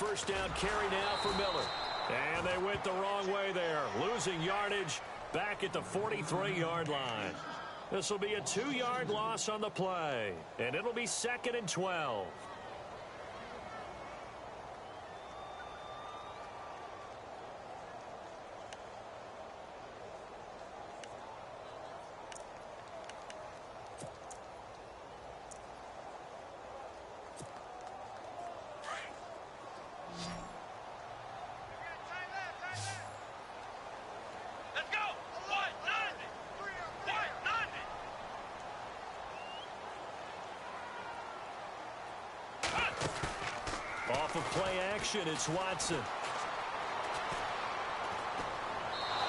first down carry now for Miller. And they went the wrong way there, losing yardage back at the 43-yard line. This will be a 2-yard loss on the play, and it'll be 2nd and 12. Off of play action, it's Watson.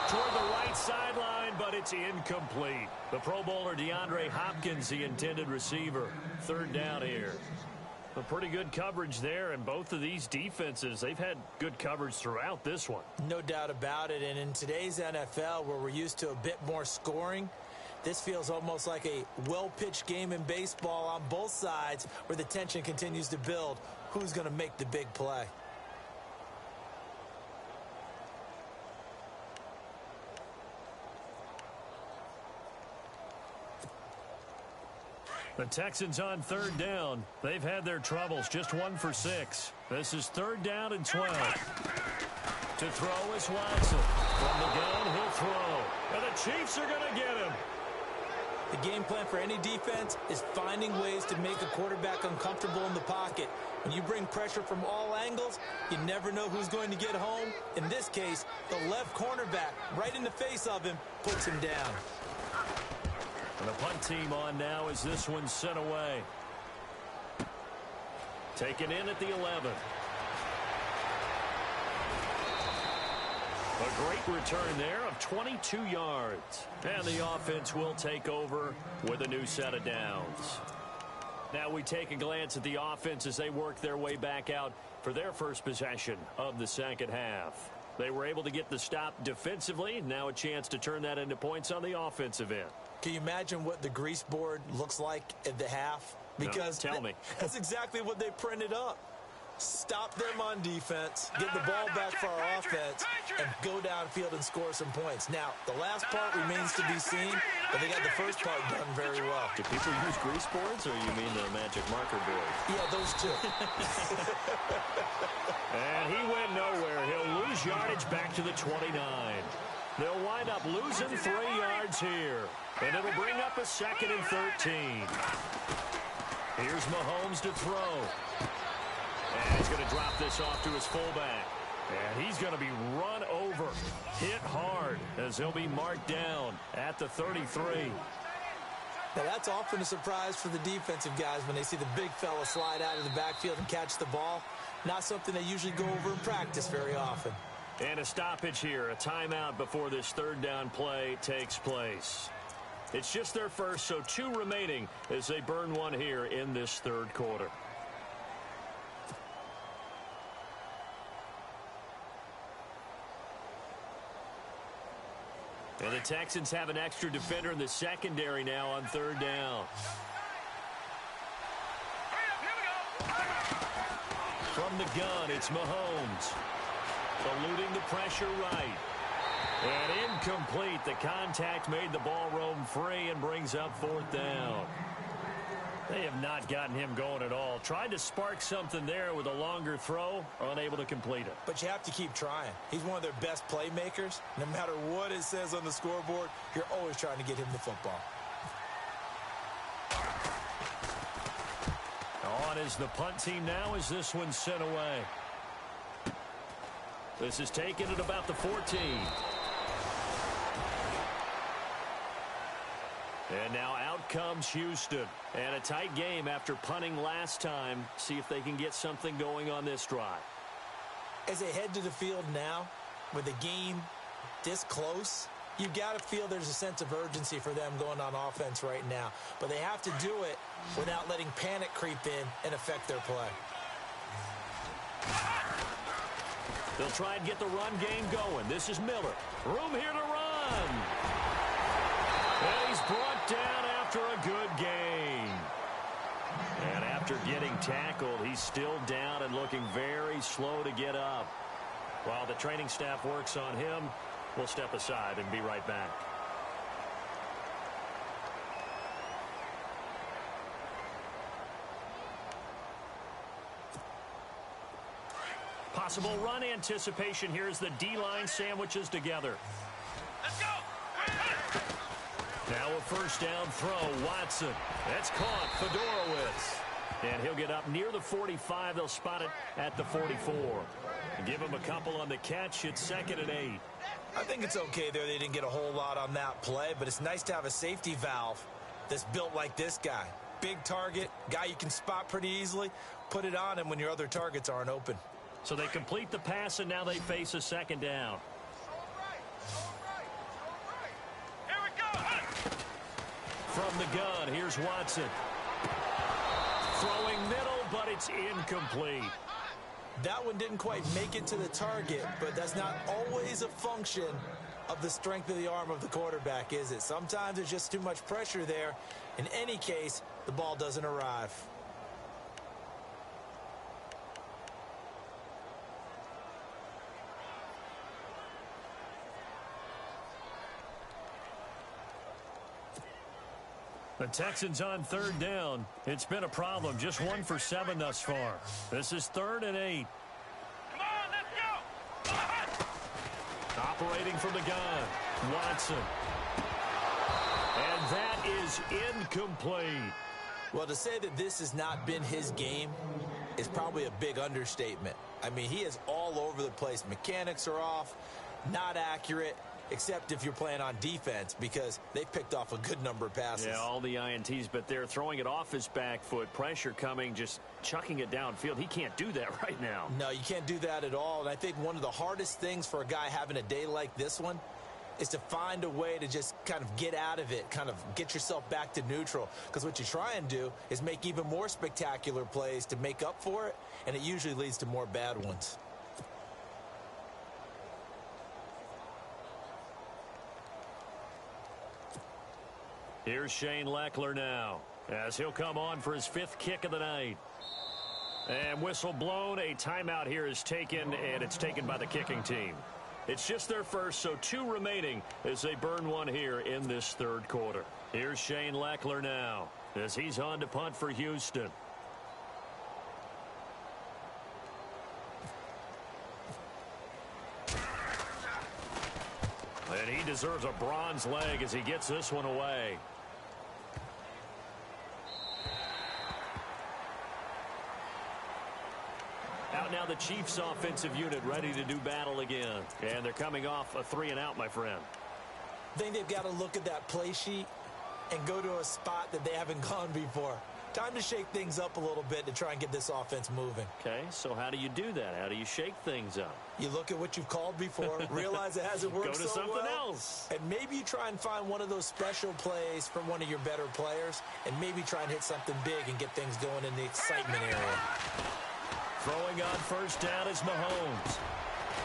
Toward the right sideline, but it's incomplete. The Pro Bowler DeAndre Hopkins, the intended receiver. 3rd down here. A pretty good coverage there, and both of these defenses, they've had good coverage throughout this one.
No doubt about it, and in today's NFL, where we're used to a bit more scoring, this feels almost like a well-pitched game in baseball on both sides where the tension continues to build. Who's going to make the big play?
The Texans on 3rd down. They've had their troubles, just 1 for 6. This is 3rd down and 12. To throw is Watson. From the gun, he'll throw. And the Chiefs are going to get him.
The game plan for any defense is finding ways to make a quarterback uncomfortable in the pocket. When you bring pressure from all angles, you never know who's going to get home. In this case, the left cornerback, right in the face of him, puts him down.
And the punt team on now as this one's sent away. Taken in at the 11. A great return there of 22 yards. And the offense will take over with a new set of downs. Now we take a glance at the offense as they work their way back out for their first possession of the second half. They were able to get the stop defensively. Now a chance to turn that into points on the offensive end.
Can you imagine what the grease board looks like at the half? Because
no, tell me.
That's exactly what they printed up. Stop them on defense, get the ball back for our offense, and go downfield and score some points. Now, the last part remains to be seen, but they got the first part done very well.
Do people use grease boards, or you mean the magic marker board?
Yeah, those two.
And he went nowhere. He'll lose yardage back to the 29. They'll wind up losing 3 yards here, and it'll bring up a 2nd and 13. Here's Mahomes to throw. And he's going to drop this off to his fullback. And he's going to be run over, hit hard, as he'll be marked down at the 33.
Now, that's often a surprise for the defensive guys when they see the big fella slide out of the backfield and catch the ball. Not something they usually go over in practice very often.
And a stoppage here, a timeout before this 3rd down play takes place. It's just their first, so 2 remaining as they burn one here in this 3rd quarter. And the Texans have an extra defender in the secondary now on 3rd down. From the gun, it's Mahomes. Eluding the pressure right. And incomplete. The contact made the ball roam free and brings up 4th down. They have not gotten him going at all. Tried to spark something there with a longer throw, unable to complete it.
But you have to keep trying. He's one of their best playmakers. No matter what it says on the scoreboard, you're always trying to get him the football.
On is the punt team now as this one's sent away. This is taken at about the 14. And now out comes Houston. And a tight game after punting last time. See if they can get something going on this drive.
As they head to the field now, with the game this close, you've got to feel there's a sense of urgency for them going on offense right now. But they have to do it without letting panic creep in and affect their play.
They'll try and get the run game going. This is Miller. Room here to run. And he's brought down after a good gain. And after after getting tackled. He's still down and looking very slow to get up. While the training staff works on him, we'll step aside and be right back. Possible run anticipation here as the D-line sandwiches together.
Let's go!
Now a first down throw. Watson. That's caught. Fedorowicz. And he'll get up near the 45. They'll spot it at the 44. Give him a couple on the catch. It's 2nd and 8.
I think it's okay there. They didn't get a whole lot on that play, but it's nice to have a safety valve that's built like this guy. Big target, guy you can spot pretty easily. Put it on him when your other targets aren't open.
So they complete the pass, and now they face a 2nd down.
Here we go!
From the gun, here's Watson. Throwing middle, but it's incomplete.
That one didn't quite make it to the target, but that's not always a function of the strength of the arm of the quarterback, is it? Sometimes there's just too much pressure there. In any case, the ball doesn't arrive.
The Texans on 3rd down. It's been a problem. Just 1 for 7 thus far. This is 3rd and 8.
Come on, let's go!
Operating from the gun. Watson. And that is incomplete.
Well, to say that this has not been his game is probably a big understatement. I mean, he is all over the place. Mechanics are off, not accurate, except if you're playing on defense, because they picked off a good number of passes.
Yeah, all the INTs, but they're throwing it off his back foot. Pressure coming, just chucking it downfield. He can't do that right now.
No, you can't do that at all. And I think one of the hardest things for a guy having a day like this one is to find a way to just kind of get out of it, kind of get yourself back to neutral. Because what you try and do is make even more spectacular plays to make up for it, and it usually leads to more bad ones.
Here's Shane Leckler now, as he'll come on for his 5th kick of the night. And whistle blown, a timeout here is taken, and it's taken by the kicking team. It's just their first, so 2 remaining as they burn one here in this 3rd quarter. Here's Shane Leckler now, as he's on to punt for Houston. And he deserves a bronze leg as he gets this one away. Out now the Chiefs offensive unit ready to do battle again. And they're coming off a 3-and-out, my friend.
I think they've got to look at that play sheet and go to a spot that they haven't gone before. Time to shake things up a little bit to try and get this offense moving.
Okay, so how do you do that? How do you shake things up?
You look at what you've called before, realize it hasn't worked
Go to
so
something
well,
else.
and maybe you try and find one of those special plays from one of your better players, and maybe try and hit something big and get things going in the excitement area.
Throwing on first down is Mahomes.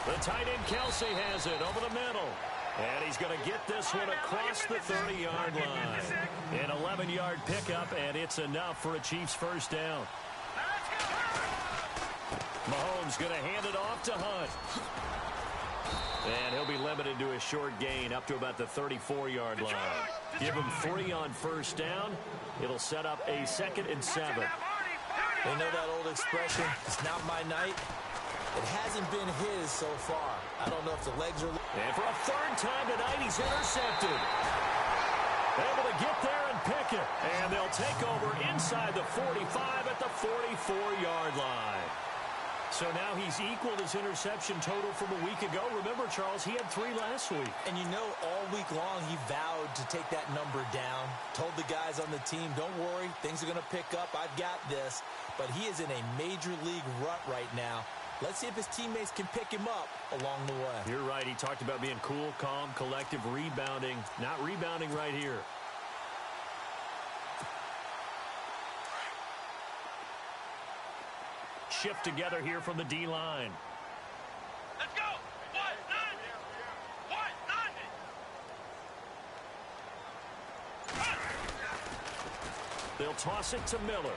The tight end Kelsey has it over the middle. And he's going to get this one across the 30-yard line. An 11-yard pickup, and it's enough for a Chiefs first down. Mahomes going to hand it off to Hunt. And he'll be limited to a short gain up to about the 34-yard line. Give him 3 on first down. It'll set up a 2nd and 7.
They know that old expression, it's not my night. It hasn't been his so far. I don't know if the legs are...
And for a 3rd time tonight, he's intercepted. Able to get there and pick it. And they'll take over inside the 45 at the 44-yard line. So now he's equaled his interception total from a week ago. Remember, Charles, he had 3 last week.
And you know, all week long, he vowed to take that number down. Told the guys on the team, don't worry, things are going to pick up. I've got this. But he is in a major league rut right now. Let's see if his teammates can pick him up along the way.
You're right. He talked about being cool, calm, collective, rebounding. Not rebounding right here. Shift together here from the D-line.
Let's go!
They'll toss it to Miller.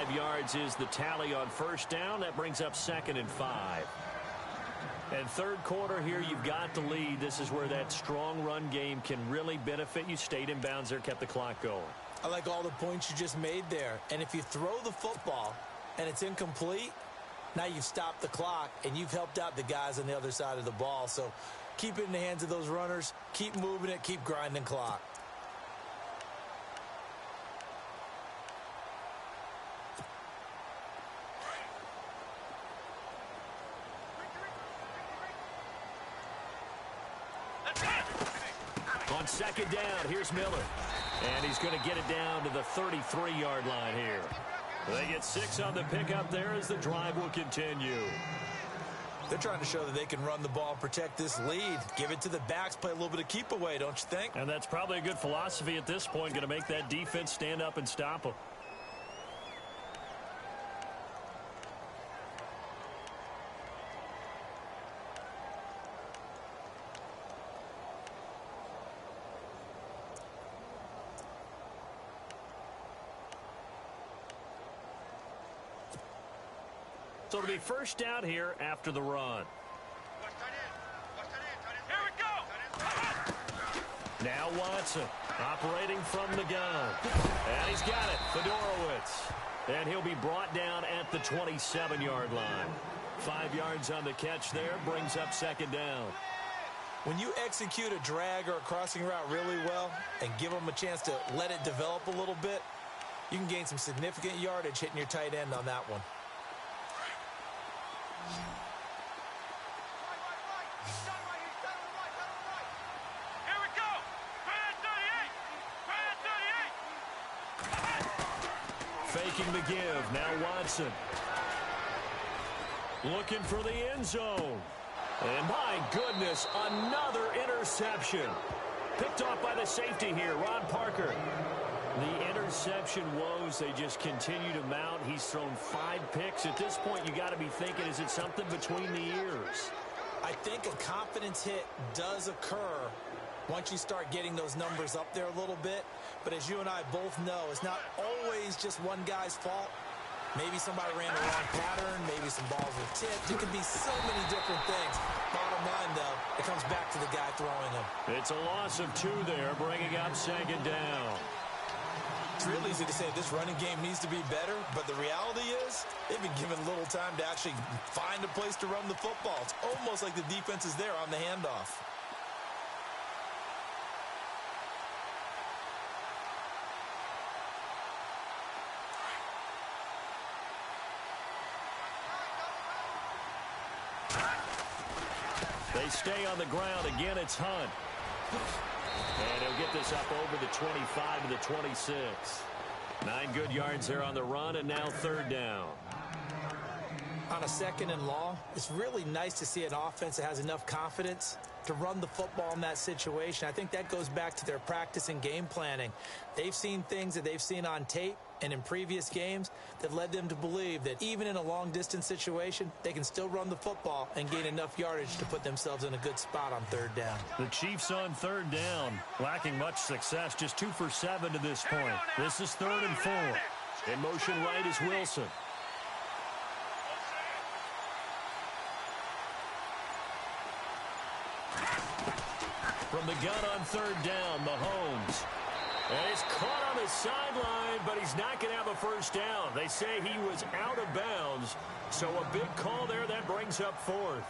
5 yards is the tally on first down. That brings up 2nd and 5. And third quarter here, you've got the lead. This is where that strong run game can really benefit you. Stayed in bounds there, kept the clock going.
I like all the points you just made there. And if you throw the football and it's incomplete, now you've stopped the clock and you've helped out the guys on the other side of the ball. So keep it in the hands of those runners. Keep moving it. Keep grinding clock.
On second down, here's Miller. And he's going to get it down to the 33-yard line here. They get 6 on the pickup there as the drive will continue.
They're trying to show that they can run the ball and protect this lead. Give it to the backs, play a little bit of keep away, don't you think?
And that's probably a good philosophy at this point, going to make that defense stand up and stop them. So it'll be first down here after the run.
Here we go.
Now Watson operating from the gun. And he's got it, Fedorowicz. And he'll be brought down at the 27-yard line. 5 yards on the catch there, brings up second down.
When you execute a drag or a crossing route really well and give them a chance to let it develop a little bit, you can gain some significant yardage hitting your tight end on that one.
Faking the give. Now Watson. Looking for the end zone. And my goodness, another interception. Picked off by the safety here, Ron Parker. The interception woes, they just continue to mount. He's thrown 5 picks. At this point, you got to be thinking, is it something between the ears?
I think a confidence hit does occur once you start getting those numbers up there a little bit. But as you and I both know, it's not always just one guy's fault. Maybe somebody ran the wrong pattern. Maybe some balls were tipped. It could be so many different things. Bottom line, though, it comes back to the guy throwing them.
It's a loss of 2 there, bringing up second down.
It's real easy to say this running game needs to be better, but the reality is they've been given little time to actually find a place to run the football. It's almost like the defense is there on the handoff.
They stay on the ground. Again, it's Hunt. And he'll get this up over the 25 to the 26. 9 good yards there on the run, and now third down.
On a 2nd and long, it's really nice to see an offense that has enough confidence to run the football in that situation. I think that goes back to their practice and game planning. They've seen things that they've seen on tape and in previous games that led them to believe that even in a long-distance situation, they can still run the football and gain enough yardage to put themselves in a good spot on third down.
The Chiefs on third down, lacking much success, just 2 for 7 to this point. This is 3rd and 4. In motion right is Wilson. From the gun on third down, Mahomes. And he's caught on the sideline, but he's not going to have a first down. They say he was out of bounds, so a big call there that brings up 4th.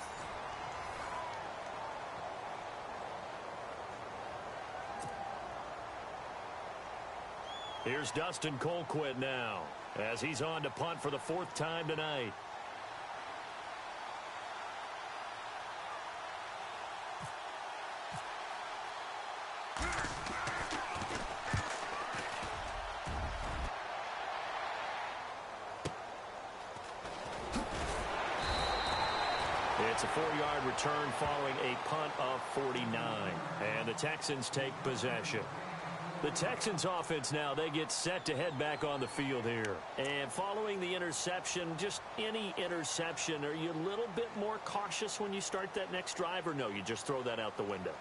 Here's Dustin Colquitt now, as he's on to punt for the 4th time tonight. It's a 4-yard return following a punt of 49. And the Texans take possession. The Texans offense now, they get set to head back on the field here. And following the interception, just any interception, are you a little bit more cautious when you start that next drive, or no, you just throw that out the window?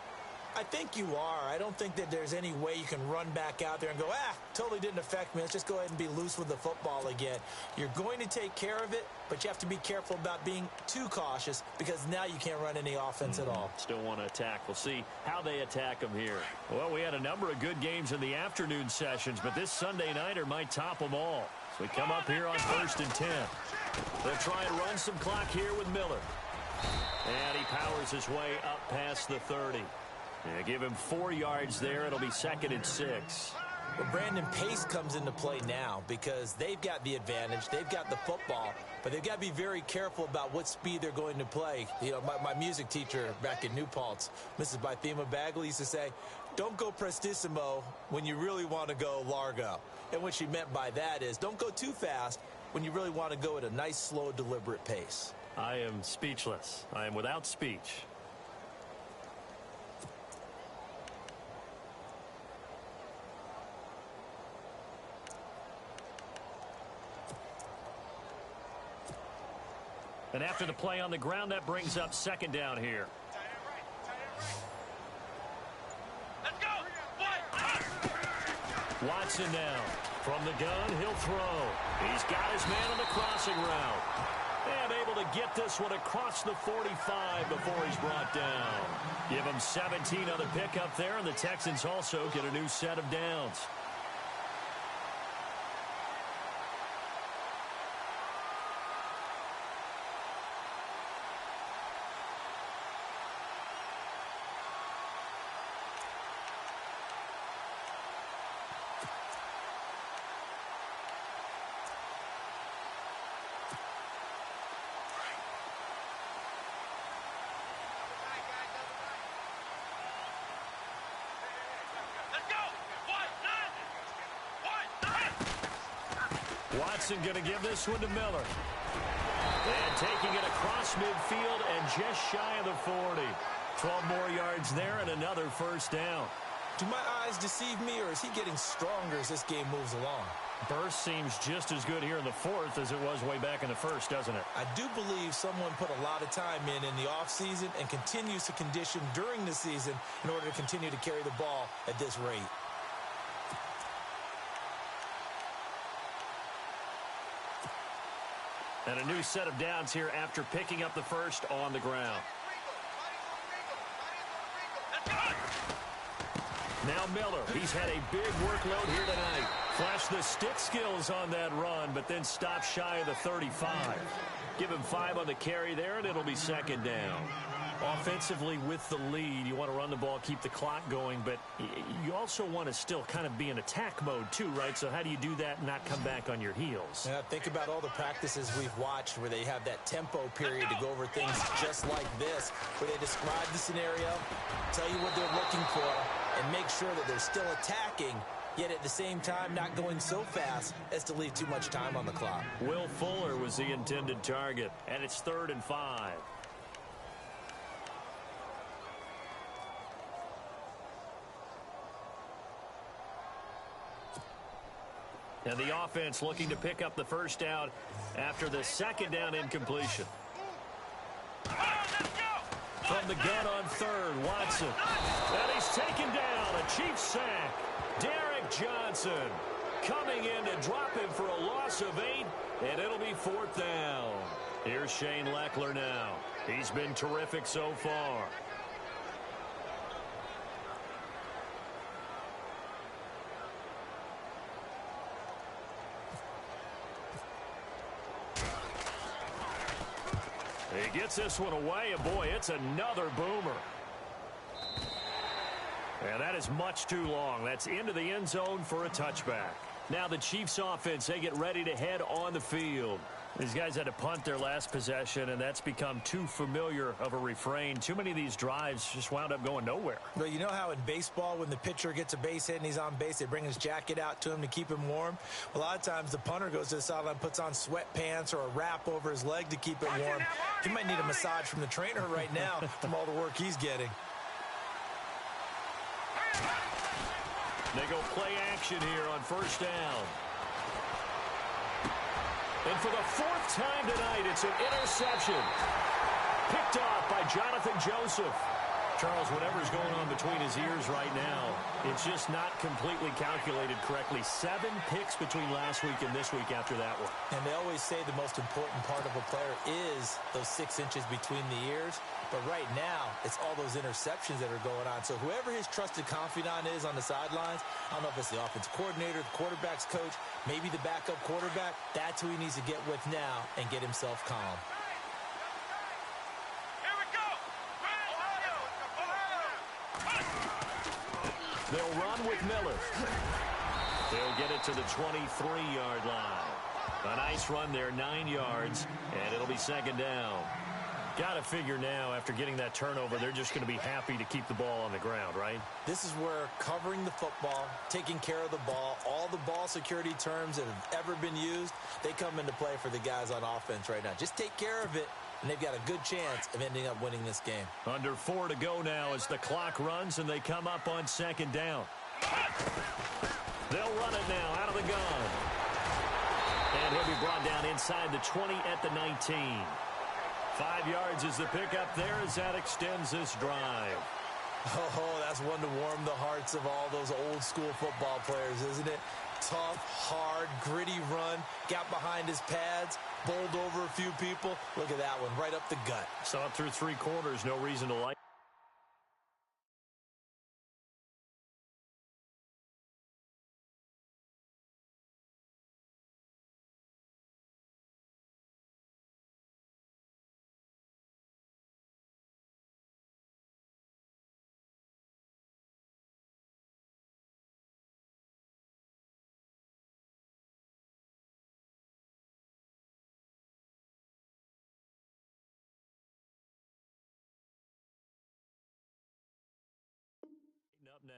I think you are. I don't think that there's any way you can run back out there and go, totally didn't affect me. Let's just go ahead and be loose with the football again. You're going to take care of it, but you have to be careful about being too cautious because now you can't run any offense at all.
Still want to attack. We'll see how they attack them here. Well, we had a number of good games in the afternoon sessions, but this Sunday nighter might top them all. So we come up here on 1st and 10. They'll try and run some clock here with Miller. And he powers his way up past the 30. Yeah, give him 4 yards there. It'll be 2nd and 6.
Well, Brandon, pace comes into play now because they've got the advantage. They've got the football, but they've got to be very careful about what speed they're going to play. You know, my music teacher back in New Paltz, Mrs. Bythema Bagley, used to say, don't go prestissimo when you really want to go largo. And what she meant by that is don't go too fast when you really want to go at a nice, slow, deliberate pace.
I am speechless. I am without speech. And after the play on the ground, that brings up 2nd down here.
Let's go.
Watson now. From the gun, he'll throw. He's got his man on the crossing route. And able to get this one across the 45 before he's brought down. Give him 17 on the pickup there, and the Texans also get a new set of downs. Watson going to give this one to Miller. And taking it across midfield and just shy of the 40. 12 more yards there and another 1st down.
Do my eyes deceive me, or is he getting stronger as this game moves along?
Burst seems just as good here in the 4th as it was way back in the 1st, doesn't it?
I do believe someone put a lot of time in the offseason and continues to condition during the season in order to continue to carry the ball at this rate.
And a new set of downs here after picking up the 1st on the ground. Now Miller, he's had a big workload here tonight. Flashed the stick skills on that run, but then stopped shy of the 35. Give him 5 on the carry there, and it'll be 2nd down. Offensively with the lead, you want to run the ball, keep the clock going, but you also want to still kind of be in attack mode too, right? So how do you do that and not come back on your heels?
Yeah, think about all the practices we've watched where they have that tempo period to go over things just like this, where they describe the scenario, tell you what they're looking for, and make sure that they're still attacking, yet at the same time not going so fast as to leave too much time on the clock.
Will Fuller was the intended target, and it's 3rd and 5. And the offense looking to pick up the 1st down after the 2nd down incompletion. From the gun on 3rd, Watson. And he's taken down. A Chiefs sack. Derek Johnson coming in to drop him for a loss of 8, and it'll be 4th down. Here's Shane Leckler now. He's been terrific so far. He gets this one away, and boy, it's another boomer. And that is much too long. That's into the end zone for a touchback. Now the Chiefs offense, they get ready to head on the field. These guys had to punt their last possession, and that's become too familiar of a refrain. Too many of these drives just wound up going nowhere.
Well, you know how in baseball when the pitcher gets a base hit and he's on base, they bring his jacket out to him to keep him warm? A lot of times the punter goes to the sideline, puts on sweatpants or a wrap over his leg to keep it warm. He might need a massage from the trainer right now from all the work he's getting.
They go play action here on 1st down. And for the 4th time tonight, it's an interception. Picked off by Jonathan Joseph. Charles, whatever's going on between his ears right now, it's just not completely calculated correctly. 7 picks between last week and this week after that one.
And they always say the most important part of a player is those 6 inches between the ears. But right now, it's all those interceptions that are going on. So whoever his trusted confidant is on the sidelines, I don't know if it's the offensive coordinator, the quarterback's coach, maybe the backup quarterback, that's who he needs to get with now and get himself calm.
They'll run with Miller. They'll get it to the 23-yard line. A nice run there, 9 yards, and it'll be second down. Got to figure now, after getting that turnover, they're just going to be happy to keep the ball on the ground, right?
This is where covering the football, taking care of the ball, all the ball security terms that have ever been used, they come into play for the guys on offense right now. Just take care of it, and they've got a good chance of ending up winning this game.
Under 4 to go now as the clock runs, and they come up on second down. They'll run it now out of the gun. And he'll be brought down inside the 20 at the 19. 5 yards is the pickup there as that extends this drive.
Oh, that's one to warm the hearts of all those old school football players, isn't it? Tough, hard, gritty run, got behind his pads, bowled over a few people. Look at that one, right up the gut.
Saw it through 3 quarters, no reason to like. Up now.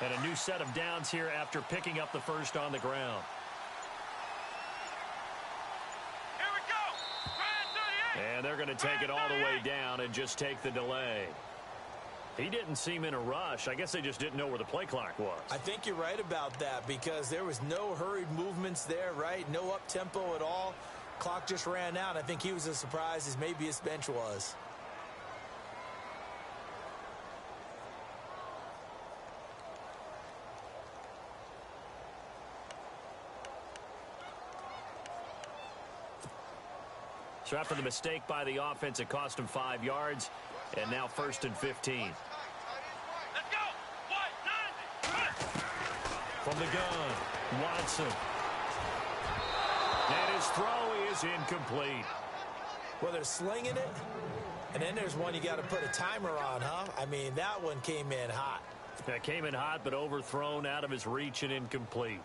And a new set of downs here after picking up the first on the ground. And they're going to take it all the way down and just take the delay. He didn't seem in a rush. I guess they just didn't know where the play clock was.
I think you're right about that because there was no hurried movements there, right? No up-tempo at all. Clock just ran out. I think he was as surprised as maybe his bench was.
So after the mistake by the offense, it cost him 5 yards, and now 1st and 15.
Let's go!
From the gun, Watson. And his throw is incomplete.
Well, they're slinging it, and then there's one you got to put a timer on, huh? I mean, that one came in hot.
That came in hot, but overthrown, out of his reach, and incomplete.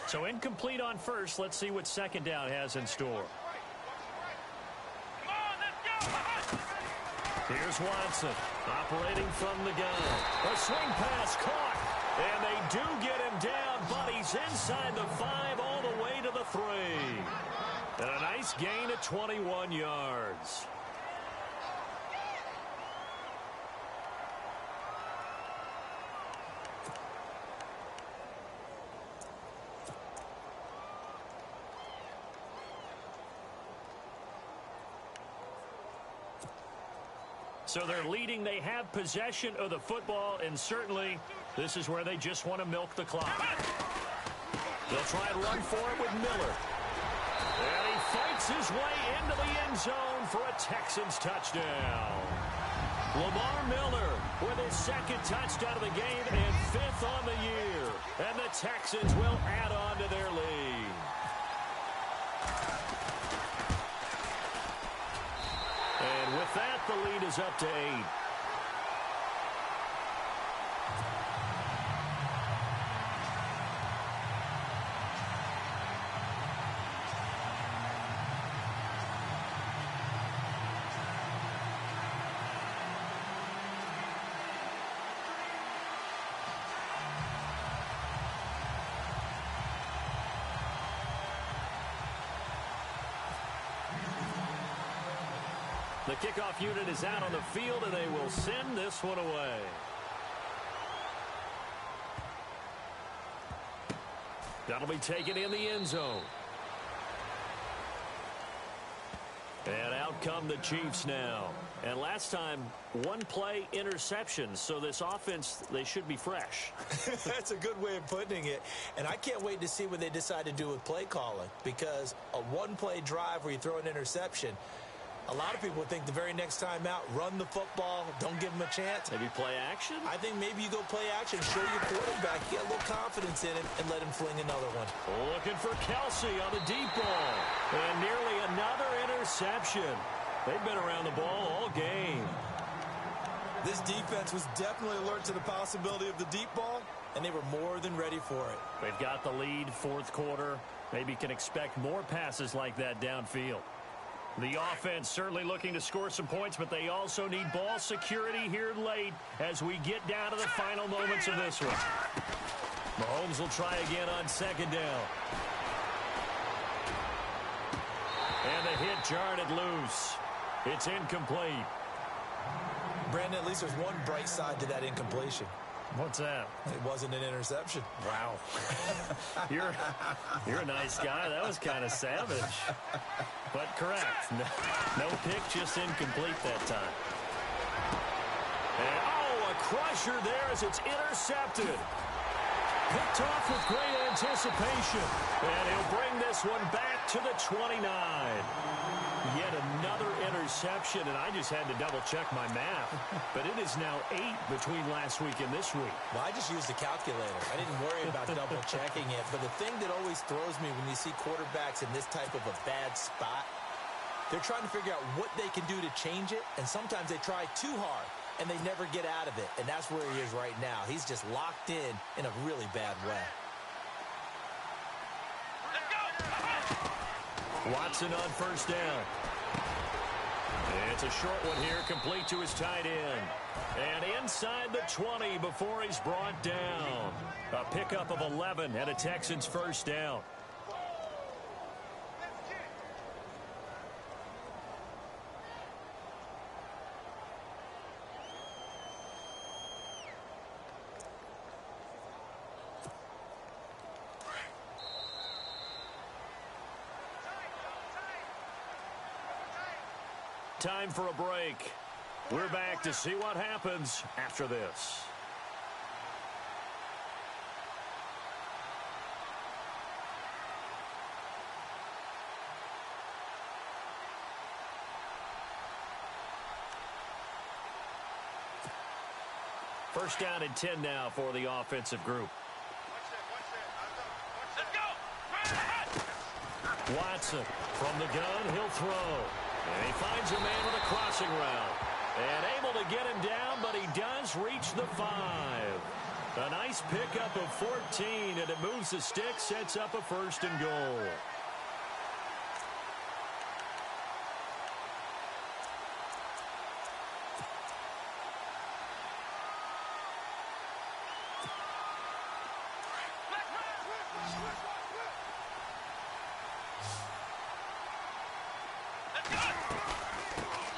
So incomplete on first. Let's see what second down has in store.
Come on, let's go!
Here's Watson operating from the gun. A swing pass caught. And they do get him down, but he's inside the 5 all the way to the 3. And a nice gain at 21 yards. So they're leading. They have possession of the football, and certainly this is where they just want to milk the clock. They'll try and run for it with Miller. And he fights his way into the end zone for a Texans touchdown. Lamar Miller with his 2nd touchdown of the game and 5th on the year. And the Texans will add on to their lead. And with that, the lead is up to 8. The kickoff unit is out on the field, and they will send this one away. That'll be taken in the end zone. And out come the Chiefs now. And last time, one play interception. So this offense, they should be fresh.
That's a good way of putting it. And I can't wait to see what they decide to do with play calling. Because a one-play drive where you throw an interception, a lot of people would think the very next time out, run the football, don't give him a chance.
Maybe play action?
I think maybe you go play action, show your quarterback, get a little confidence in him, and let him fling another one.
Looking for Kelsey on the deep ball. And nearly another interception. They've been around the ball all game.
This defense was definitely alert to the possibility of the deep ball, and they were more than ready for it.
They've got the lead, fourth quarter. Maybe can expect more passes like that downfield. The offense certainly looking to score some points, but they also need ball security here late as we get down to the final moments of this one. Mahomes will try again on second down. And the hit jarred it loose. It's incomplete.
Brandon, at least there's one bright side to that incompletion.
What's that?
It wasn't an interception.
Wow. You're a nice guy. That was kind of savage. But correct. No pick, just incomplete that time. And, a crusher there as it's intercepted. Picked off with great anticipation. And he'll bring this one back to the 29. Yet another interception, and I just had to double-check my math. But it is now 8 between last week and this week.
Well, I just used a calculator. I didn't worry about double-checking it. But the thing that always throws me when you see quarterbacks in this type of a bad spot, they're trying to figure out what they can do to change it, and sometimes they try too hard, and they never get out of it. And that's where he is right now. He's just locked in a really bad way.
Watson on first down. It's a short one here, complete to his tight end. And inside the 20 before he's brought down. A pickup of 11 and a Texans first down. Time for a break. We're back to see what happens after this. First down and 10 now for the offensive group. Watson from the gun, he'll throw. And he finds a man with a crossing route. And able to get him down, but he does reach the 5. A nice pickup of 14, and it moves the stick, sets up a first and goal.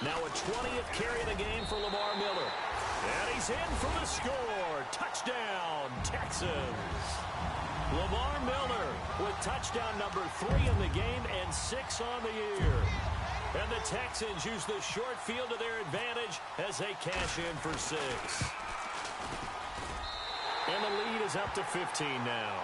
Now a 20th carry of the game for Lamar Miller. And he's in for the score. Touchdown, Texans. Lamar Miller with touchdown number 3 in the game and 6 on the year. And the Texans use the short field to their advantage as they cash in for 6. And the lead is up to 15 now.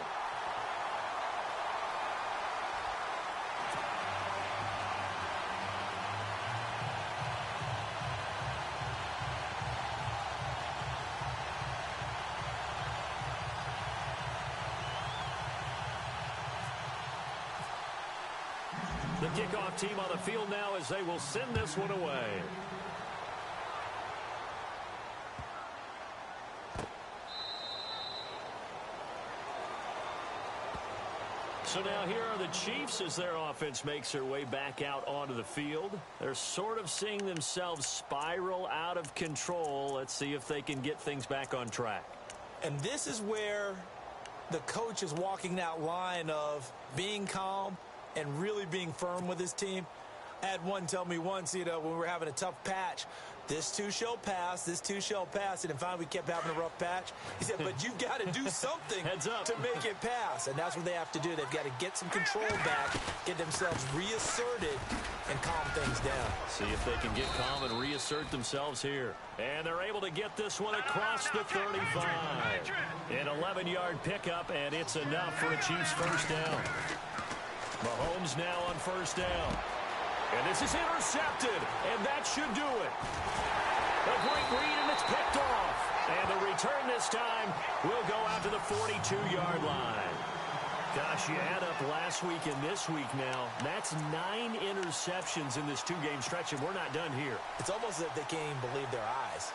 The kickoff team on the field now as they will send this one away. So now here are the Chiefs as their offense makes their way back out onto the field. They're sort of seeing themselves spiral out of control. Let's see if they can get things back on track.
And this is where the coach is walking that line of being calm and really being firm with his team. I had one tell me once, when we were having a tough patch, this too shall pass, this too shall pass. And then finally we kept having a rough patch. He said, but you've got to do something to make it pass. And that's what they have to do. They've got to get some control back, get themselves reasserted, and calm things down.
See if they can get calm and reassert themselves here. And they're able to get this one across the 35. An 11-yard pickup, and it's enough for a Chiefs first down. Mahomes now on first down. And this is intercepted, and that should do it. A great read, and it's picked off. And the return this time will go out to the 42-yard line. Gosh, you add up last week and this week now. That's 9 interceptions in this 2-game stretch, and we're not done here.
It's almost as if they can't even believe their eyes.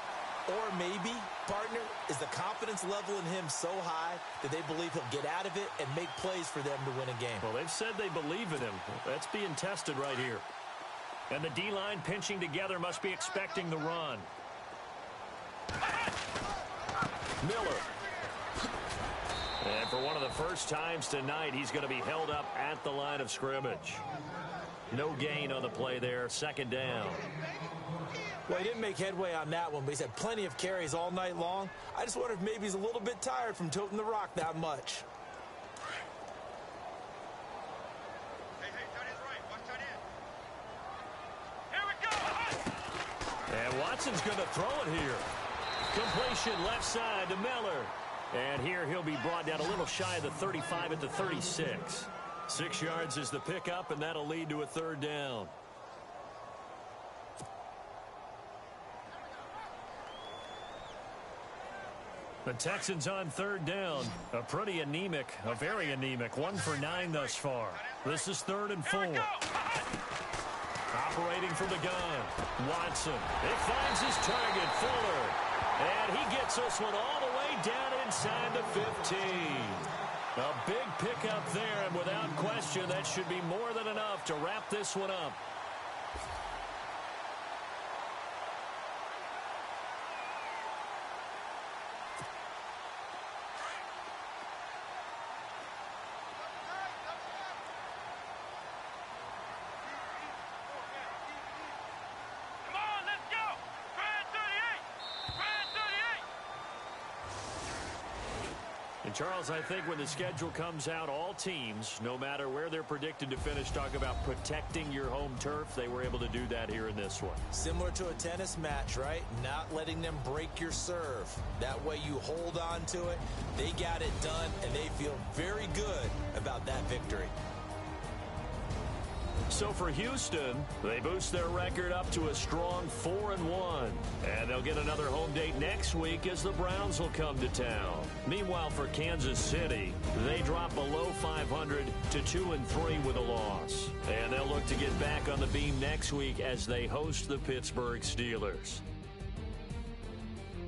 Or maybe, partner, is the confidence level in him so high that they believe he'll get out of it and make plays for them to win a game.
Well, they've said they believe in him. That's being tested right here. And the D-line pinching together must be expecting the run. Miller. And for one of the first times tonight, he's going to be held up at the line of scrimmage. No gain on the play there, second down.
Well, he didn't make headway on that one, but he's had plenty of carries all night long. I just wonder if maybe he's a little bit tired from toting the rock that much.
And Watson's going to throw it here. Completion left side to Miller. And here he'll be brought down a little shy of the 35 at the 36. 6 yards is the pickup, and that'll lead to a third down. The Texans on third down. A pretty anemic, a very anemic. 1 for 9 thus far. This is 3rd and 4. Operating from the gun, Watson. It finds his target, Fuller. And he gets this one all the way down inside the 15. A big pickup there, and without question, that should be more than enough to wrap this one up. Charles, I think when the schedule comes out, all teams, no matter where they're predicted to finish, talk about protecting your home turf. They were able to do that here in this one.
Similar to a tennis match, right? Not letting them break your serve. That way you hold on to it. They got it done, and they feel very good about that victory.
So for Houston, they boost their record up to a strong 4-1. And they'll get another home date next week as the Browns will come to town. Meanwhile, for Kansas City, they drop below 500 to 2-3 with a loss. And they'll look to get back on the beam next week as they host the Pittsburgh Steelers.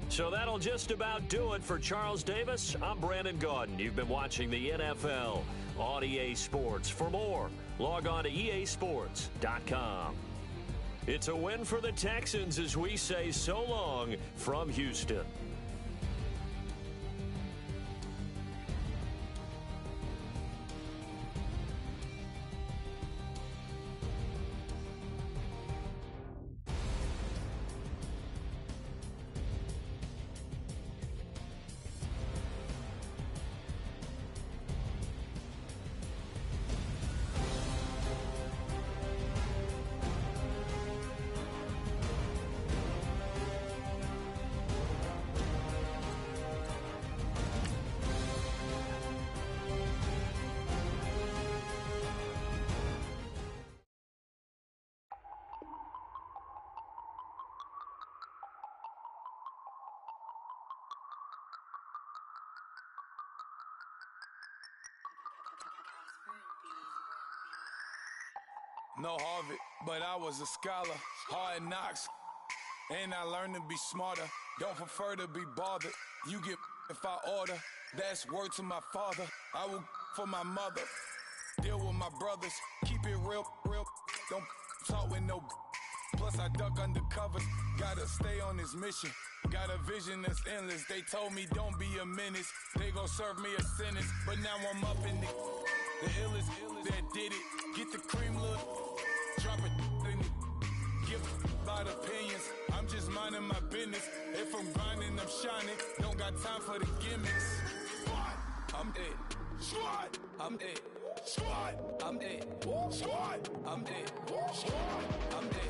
So that'll just about do it for Charles Davis. I'm Brandon Gaudin. You've been watching the NFL on EA Sports. For more, log on to easports.com. It's a win for the Texans as we say so long from Houston.
No Harvard, but I was a scholar. Hard knocks, and I learned to be smarter. Don't prefer to be bothered. You get if I order. That's word to my father. I will for my mother. Deal with my brothers. Keep it real. Don't talk with no. Plus I duck undercover. Gotta stay on this mission. Got a vision that's endless. They told me don't be a menace. They gon' serve me a sentence. But now I'm up in the illest that did it. Get the cream look. Drop it. They handling my business. If I'm grinding, I'm shining. Don't got time for the gimmicks. I'm it.
Squad,
I'm it.
squad,
I'm it.
squad,
I'm it.
squad.
I'm it.